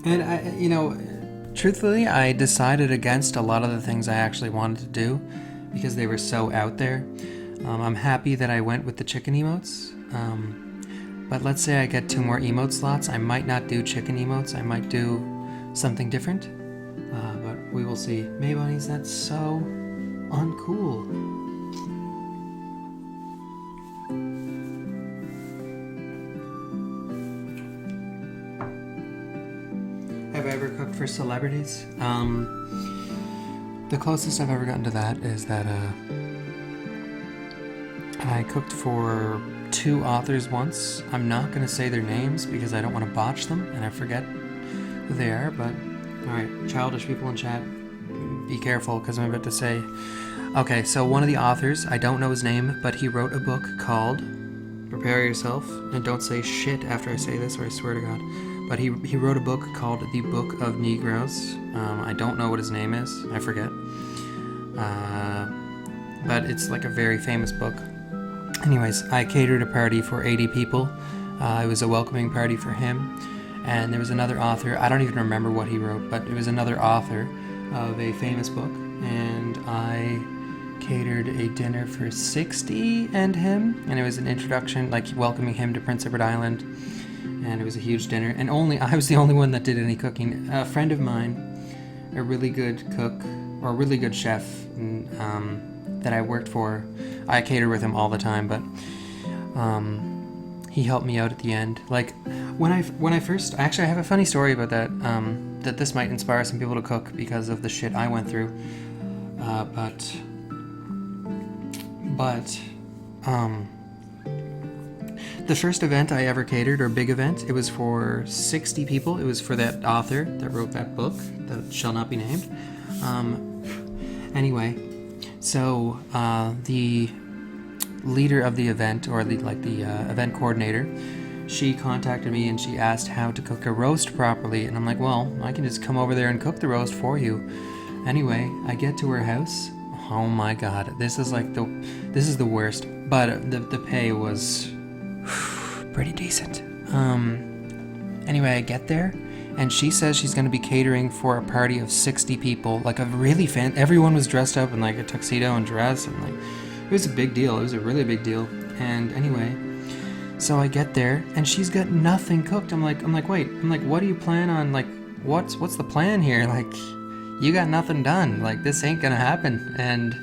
And truthfully, I decided against a lot of the things I actually wanted to do, because they were so out there. I'm happy that I went with the chicken emotes. But let's say I get 2 more emote slots. I might not do chicken emotes. I might do something different. But we will see. May bunnies, that's so uncool. Have I ever cooked for celebrities? The closest I've ever gotten to that is that I cooked for 2 authors once. I'm not going to say their names because I don't want to botch them and I forget who they are, but alright, childish people in chat, be careful because I'm about to say. Okay, so one of the authors, I don't know his name, but he wrote a book called, prepare yourself, and don't say shit after I say this or I swear to God, but he wrote a book called The Book of Negroes. I don't know what his name is, I forget. But it's like a very famous book. Anyways, I catered a party for 80 people. It was a welcoming party for him. And there was another author, I don't even remember what he wrote, but it was another author of a famous book. And I catered a dinner for 60 and him. And it was an introduction, like welcoming him to Prince Edward Island. And it was a huge dinner. And I was the only one that did any cooking. A friend of mine, a really good cook, or a really good chef that I worked for. I catered with him all the time, but he helped me out at the end. Like when I first, actually I have a funny story about that. That this might inspire some people to cook because of the shit I went through. But the first event I ever catered, or big event, it was for 60 people. It was for that author that wrote that book that shall not be named. Anyway, so the leader of the event, or the event coordinator, she contacted me and she asked how to cook a roast properly, and I'm like, well, I can just come over there and cook the roast for you. Anyway, I get to her house. Oh my god, this is the worst, but the pay was pretty decent. Anyway, I get there, and she says she's going to be catering for a party of 60 people, like a really everyone was dressed up in like a tuxedo and dress, and like it was a big deal. It was a really big deal. And anyway, so I get there, and she's got nothing cooked. I'm like, wait. I'm like, what do you plan on? Like, what's the plan here? Like, you got nothing done. Like, this ain't gonna happen. And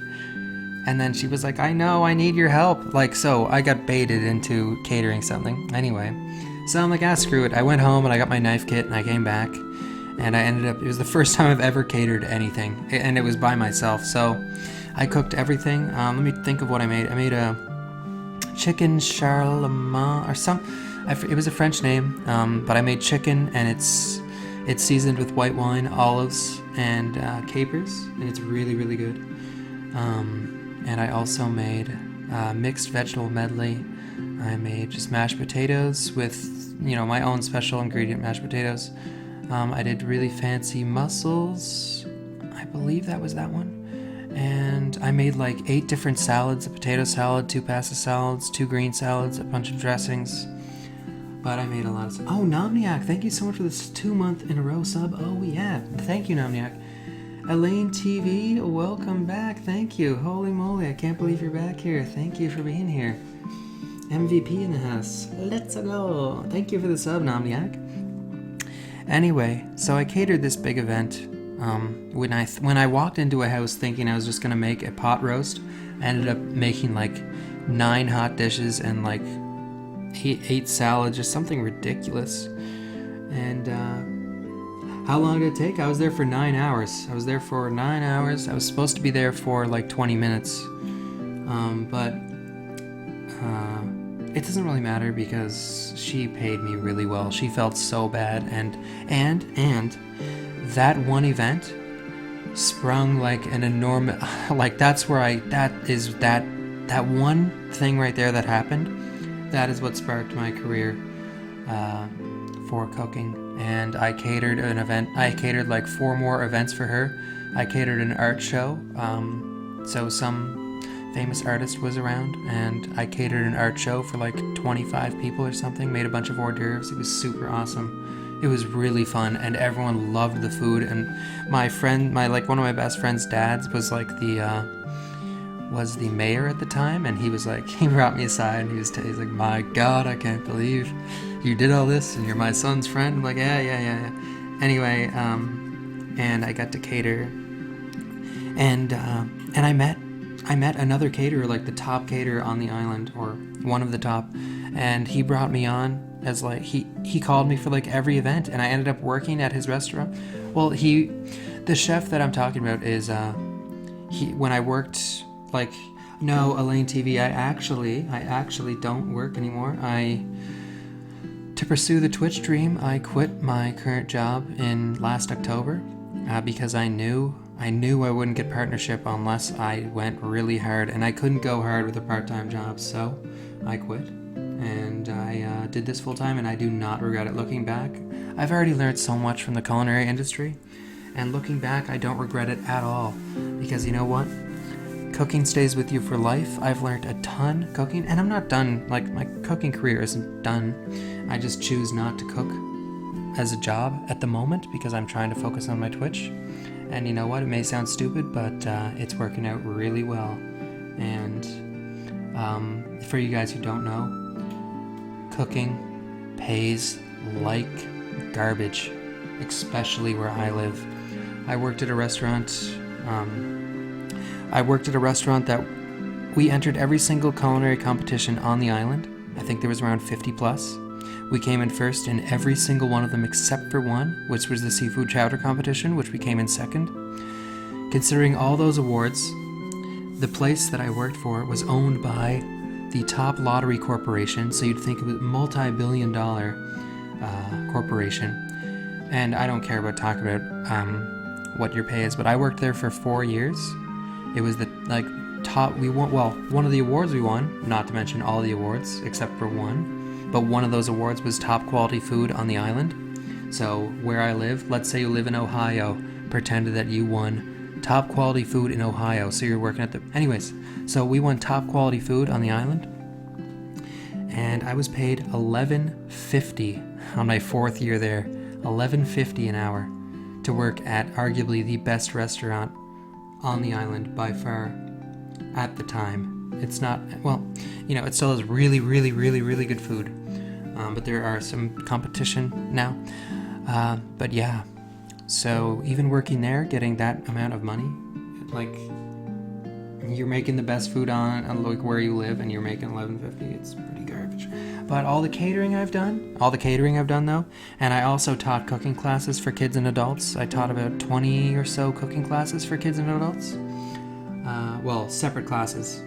then she was like, I know, I need your help. Like, so I got baited into catering something. Anyway, so I'm like, screw it. I went home and I got my knife kit and I came back, and I ended up, it was the first time I've ever catered anything, and it was by myself. So I cooked everything. Let me think of what I made. I made a chicken charlement or it was a French name, but I made chicken, and it's seasoned with white wine, olives, and capers, and it's really, really good. And I also made mixed vegetable medley. I made just mashed potatoes with, my own special ingredient mashed potatoes. I did really fancy mussels. I believe that was that one. And I made like 8 different salads: a potato salad, 2 pasta salads, 2 green salads, a bunch of dressings. But I made a lot of stuff. Oh, Nomniac, thank you so much for this 2-month in a row sub. Oh yeah, thank you, Nomniac. Elaine TV, welcome back. Thank you. Holy moly, I can't believe you're back here. Thank you for being here. MVP in the house. Let's go. Thank you for the sub, Nomniac. Anyway, so I catered this big event. When I walked into a house thinking I was just gonna make a pot roast, I ended up making like 9 hot dishes and like 8 salads, just something ridiculous. And how long did it take? I was there for 9 hours. I was supposed to be there for like 20 minutes. But it doesn't really matter because she paid me really well. She felt so bad, and that one event sprung like an enormous, like that one thing right there that happened, that is what sparked my career for cooking. And I catered an event. I catered like 4 more events for her. I catered an art show. So some famous artist was around, and I catered an art show for like 25 people or something. Made a bunch of hors d'oeuvres. It was super awesome. It was really fun, and everyone loved the food. And my friend, one of my best friend's dads was like was the mayor at the time, and he was like, he brought me aside, and he's like, my God, I can't believe you did all this, and you're my son's friend. I'm like, yeah. Anyway, and I got to cater, and I met another caterer, like the top caterer on the island, or one of the top, and he brought me on as like, he called me for like every event, and I ended up working at his restaurant. Well, the chef that I'm talking about is, when I worked, like, no, Elaine TV, I actually don't work anymore. To pursue the Twitch dream, I quit my current job in last October, because I knew I wouldn't get partnership unless I went really hard, and I couldn't go hard with a part-time job, so I quit. And I did this full-time, and I do not regret it. Looking back, I've already learned so much from the culinary industry, and looking back, I don't regret it at all, because you know what? Cooking stays with you for life. I've learned a ton cooking, and I'm not done. Like, my cooking career isn't done. I just choose not to cook as a job at the moment because I'm trying to focus on my Twitch. And you know what? It may sound stupid, but it's working out really well. And for you guys who don't know, cooking pays like garbage, especially where I live. I worked at a restaurant I worked at a restaurant that we entered every single culinary competition on the island. I think there was around 50 plus. We came in first in every single one of them except for one, which was the seafood chowder competition, which we came in second. Considering all those awards, the place that I worked for was owned by the top lottery corporation, so you'd think of a multi-billion-dollar corporation. And I don't care about talking about what your pay is, but I worked there for 4 years. It was the top. We won. Well, one of the awards we won, not to mention all the awards except for one, but one of those awards was top quality food on the island. So where I live, let's say you live in Ohio, pretend that you won top quality food in Ohio. So you're working at the. Anyways, so we won top quality food on the island, and I was paid $11.50 on my 4th year there. $11.50 an hour to work at arguably the best restaurant on the island by far at the time. It's not, well, it still has really, really, really, really good food. But there are some competition now. But yeah, so even working there, getting that amount of money, you're making the best food on where you live, and you're making $11.50. It's pretty garbage. But all the catering I've done though, and I also taught cooking classes for kids and adults. I taught about 20 or so cooking classes for kids and adults. Separate classes.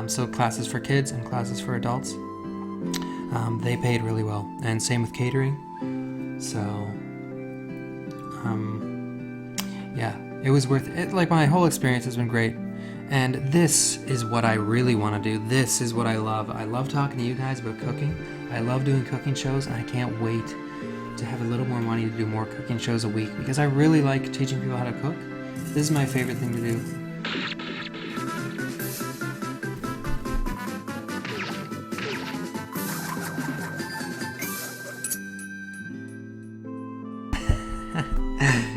So classes for kids and classes for adults. They paid really well, and same with catering. So, yeah, it was worth it. My whole experience has been great. And this is what I really want to do. This is what I love. I love talking to you guys about cooking. I love doing cooking shows, and I can't wait to have a little more money to do more cooking shows a week, because I really like teaching people how to cook. This is my favorite thing to do.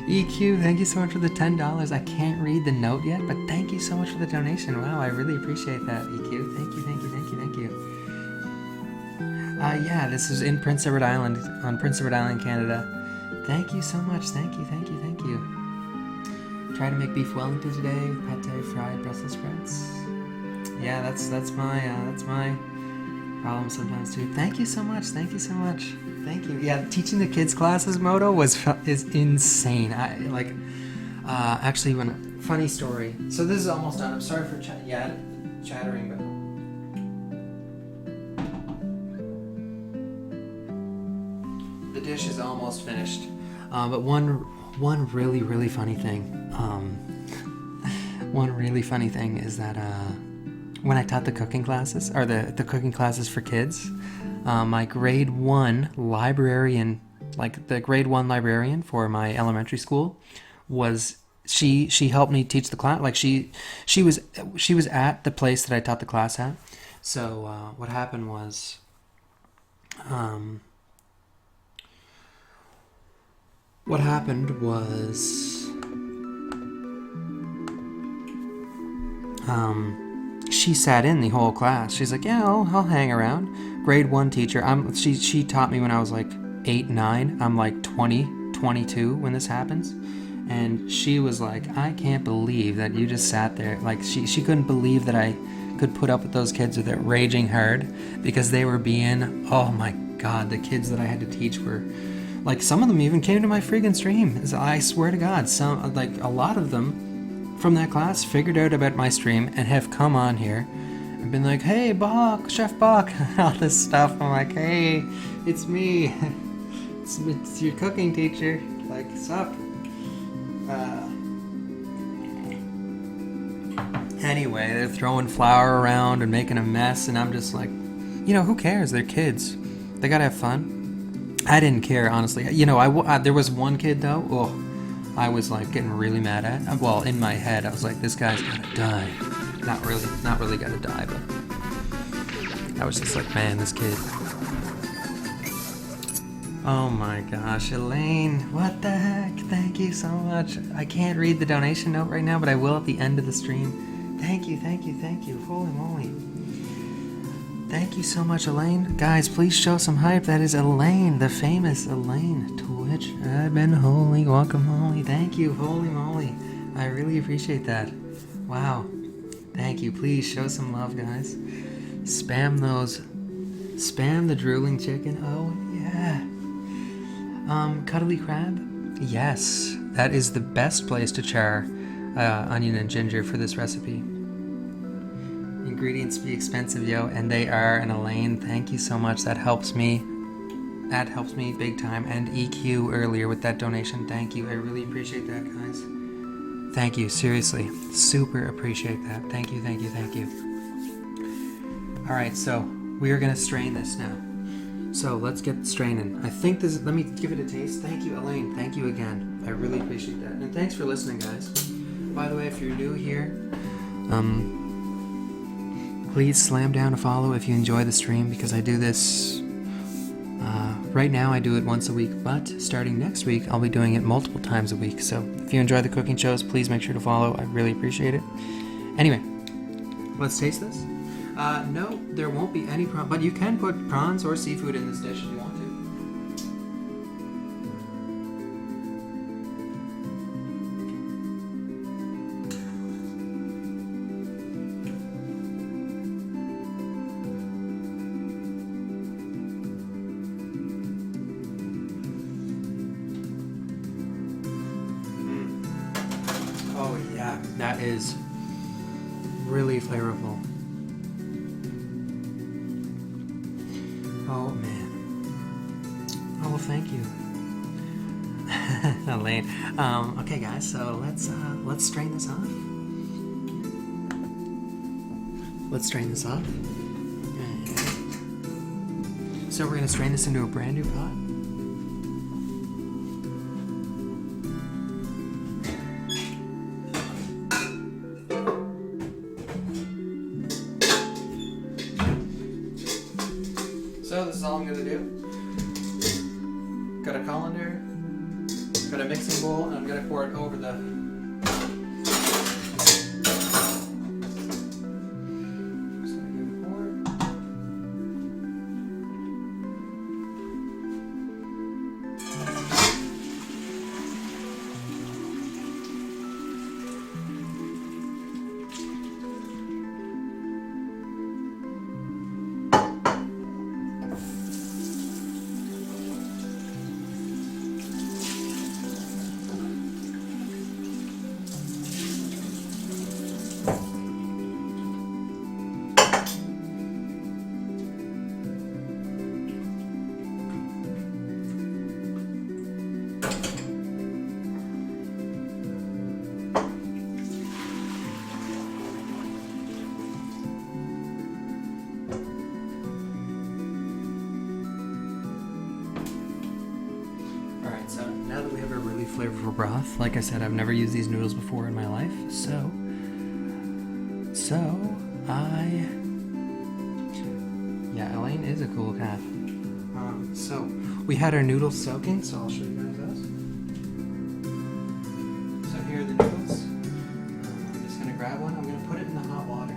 EQ, thank you so much for the $10. I can't read the note yet, but thank you so much for the donation. Wow, I really appreciate that, EQ. Thank you. Yeah, this is in Prince Edward Island, on Prince Edward Island, Canada. Thank you so much. Thank you. Try to make beef Wellington today with pate, fried Brussels sprouts. Yeah, that's my problem sometimes too. Thank you so much. Thank you. Yeah, teaching the kids classes moto is insane. Funny story. So this is almost done. I'm sorry for chattering, but the dish is almost finished. But one really, really funny thing. One really funny thing is that when I taught the cooking classes, or the cooking classes for kids, my grade 1 librarian, the grade 1 librarian for my elementary school, was she helped me teach the class. She was at the place that I taught the class at. So what happened was, she sat in the whole class. She's like, yeah, I'll hang around. Grade 1 teacher. She taught me when I was 8, 9. I'm 20, 22 when this happens. And she was like, I can't believe that you just sat there. She couldn't believe that I could put up with those kids with it raging hard, because they were being, oh my God, the kids that I had to teach were, some of them even came to my friggin' stream. I swear to God, a lot of them from that class figured out about my stream and have come on here and been like, hey, Bawk, Chef Bawk, all this stuff. I'm like, hey, it's me. It's your cooking teacher. Sup? Anyway, they're throwing flour around and making a mess, and I'm just like, who cares? They're kids. They gotta have fun. I didn't care, honestly. There was one kid, though, I was getting really mad at. Well, in my head, I was like, this guy's gotta die. Not really gotta die, but I was just like, man, this kid. Oh my gosh, Elaine, what the heck? Thank you so much. I can't read the donation note right now, but I will at the end of the stream. Thank you. Holy moly. Thank you so much, Elaine. Guys, please show some hype. That is Elaine, the famous Elaine. Twitch, I've been holy guacamole. Thank you, holy moly. I really appreciate that. Wow. Thank you. Please show some love, guys. Spam the drooling chicken. Oh, yeah. Cuddly crab? Yes. That is the best place to char onion and ginger for this recipe. Ingredients be expensive, yo, and they are. And Elaine, thank you so much. That helps me. That helps me big time. And EQ earlier with that donation. Thank you. I really appreciate that, guys. Thank you. Seriously. Super appreciate that. Thank you, thank you, thank you. Alright, so we are going to strain this now. So let's get straining. I think this is, let me give it a taste. Thank you, Elaine. Thank you again. I really appreciate that. And thanks for listening, guys. By the way, if you're new here, please slam down a follow if you enjoy the stream, because I do this, right now I do it once a week, but starting next week, I'll be doing it multiple times a week. So if you enjoy the cooking shows, please make sure to follow. I really appreciate it. Anyway, let's taste this. No, there won't be any prawns, but you can put prawns or seafood in this dish if you want to. Oh yeah, that is really flavorful. Oh man. Oh well, thank you, Elaine. Okay, guys. So let's strain this off. Let's strain this off. So we're gonna strain this into a brand new pot. So this is all I'm going to do. Got a colander, got a mixing bowl, and I'm going to pour it over the... Just going to give it a pour. Now that we have a really flavorful broth, like I said, I've never used these noodles before in my life, so yeah, Elaine is a cool cat. So we had our noodles soaking, so I'll show you guys those. So here are the noodles. I'm just gonna grab one. I'm gonna put it in the hot water.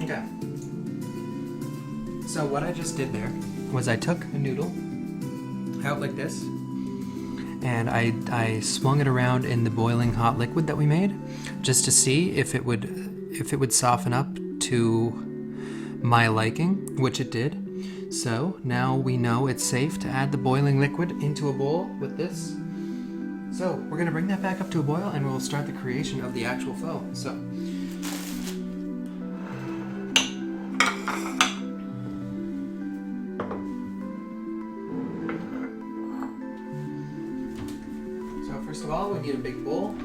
Okay. So what I just did there was I took a noodle out like this, and I swung it around in the boiling hot liquid that we made, just to see if it would soften up to my liking, which it did. So now we know it's safe to add the boiling liquid into a bowl with this. So we're gonna bring that back up to a boil, and we'll start the creation of the actual pho. So. First of all, we need a big bowl.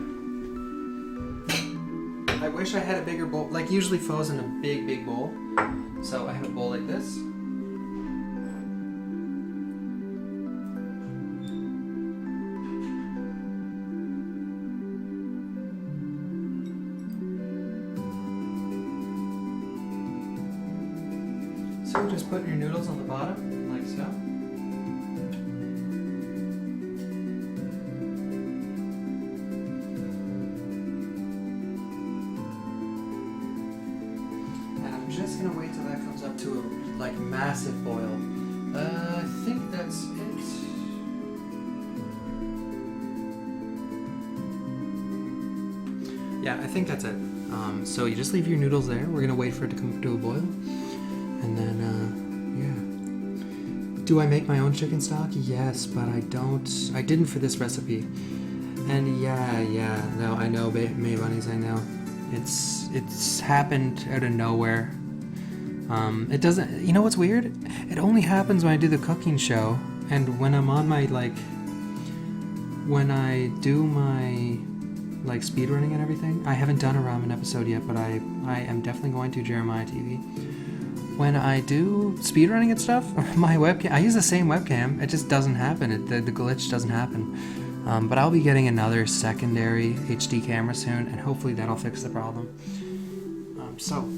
I wish I had a bigger bowl. Like usually pho's in a big bowl. So I have a bowl like this. So just put your noodles on the bottom, like so. like massive boil. I think that's it. Yeah, I think that's it. So you just leave your noodles there. We're gonna wait for it to come to a boil, and then yeah. Do I make my own chicken stock? Yes, but I didn't for this recipe. And yeah, no, I know, May Bunnies, I know. It's happened out of nowhere. It doesn't, you know what's weird? It only happens when I do the cooking show, and when I'm on my, like, when I do my, like, speedrunning and everything. I haven't done a ramen episode yet, but I am definitely going to, Jeremiah TV. When I do speedrunning and stuff, my webcam, I use the same webcam, it just doesn't happen, the glitch doesn't happen. But I'll be getting another secondary HD camera soon, and hopefully that'll fix the problem. So,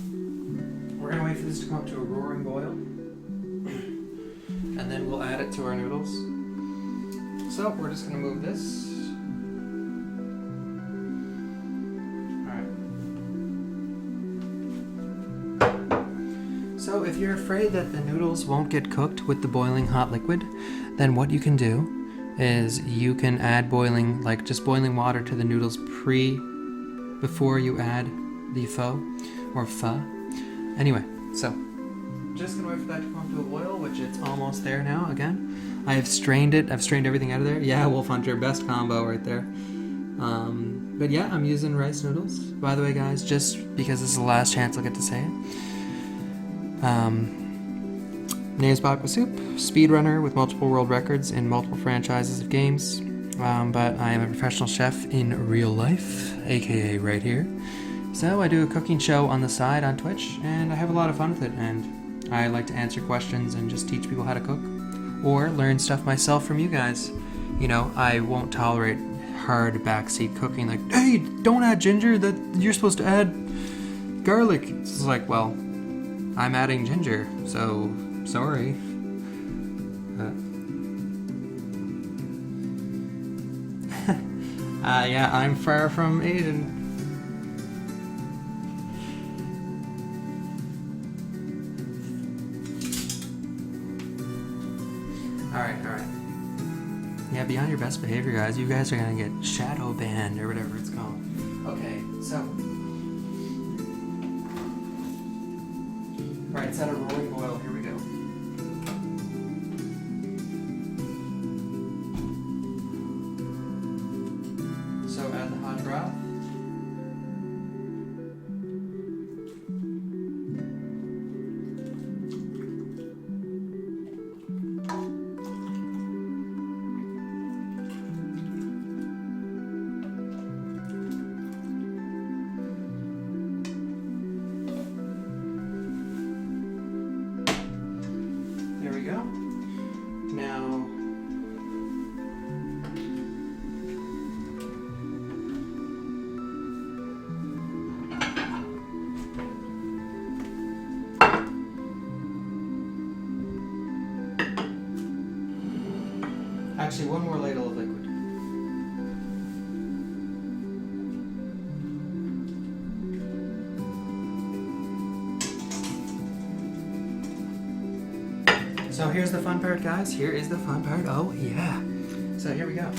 we're gonna wait for this to come up to a roaring boil, and then we'll add it to our noodles. So, we're just gonna move this. Alright. So, if you're afraid that the noodles won't get cooked with the boiling hot liquid, then what you can do is you can add boiling water to the noodles before you add the pho or pho. Anyway, so just gonna wait for that to come to a boil, which it's almost there now again. I have strained it. I've strained everything out of there. Yeah, Wolf Hunter, best combo right there. But yeah, I'm using rice noodles. By the way, guys, just because this is the last chance I'll get to say it. Vietnamese Bawkba soup, speedrunner with multiple world records in multiple franchises of games, but I am a professional chef in real life, aka right here. So I do a cooking show on the side on Twitch, and I have a lot of fun with it, and I like to answer questions and just teach people how to cook, or learn stuff myself from you guys. You know, I won't tolerate hard backseat cooking, like, hey, don't add ginger, that you're supposed to add garlic. It's like, well, I'm adding ginger, so sorry. Yeah, I'm far from Asian. Alright. Yeah, be on your best behavior, guys. You guys are gonna get shadow banned or whatever it's called. Okay, so. Alright, it's at a roaring boil. Here we go. So add the hot broth. There we go. Now, actually, one more ladle of liquid. So here's the fun part, guys. Here is the fun part. Oh, yeah. So here we go.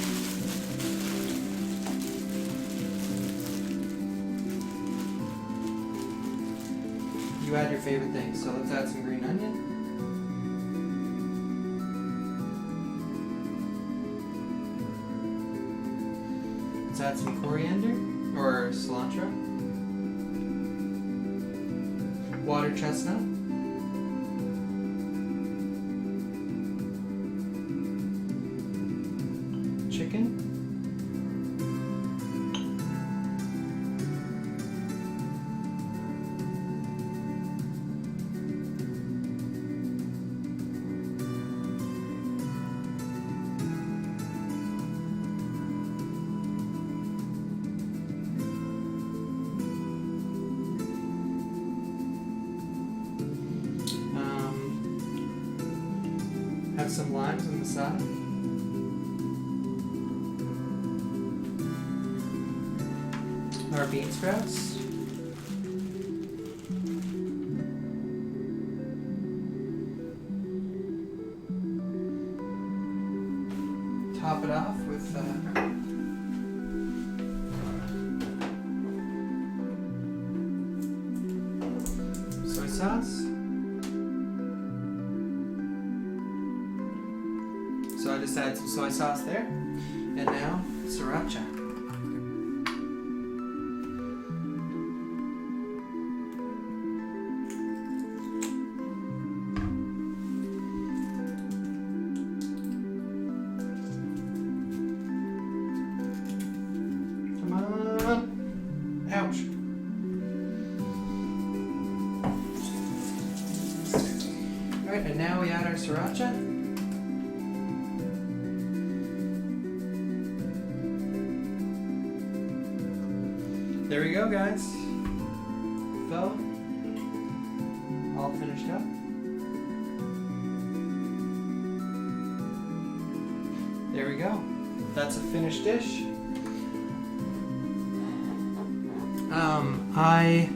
You add your favorite things. So let's add some green onion. Let's add some coriander or cilantro. Water chestnut. Chicken. Have some limes on the side. Our bean sprouts. sauce. So I just added some soy sauce there. And now, sriracha. Come on. Ouch. Alright, and now we add our sriracha. There we go, guys. Pho, all finished up. There we go. That's a finished dish. I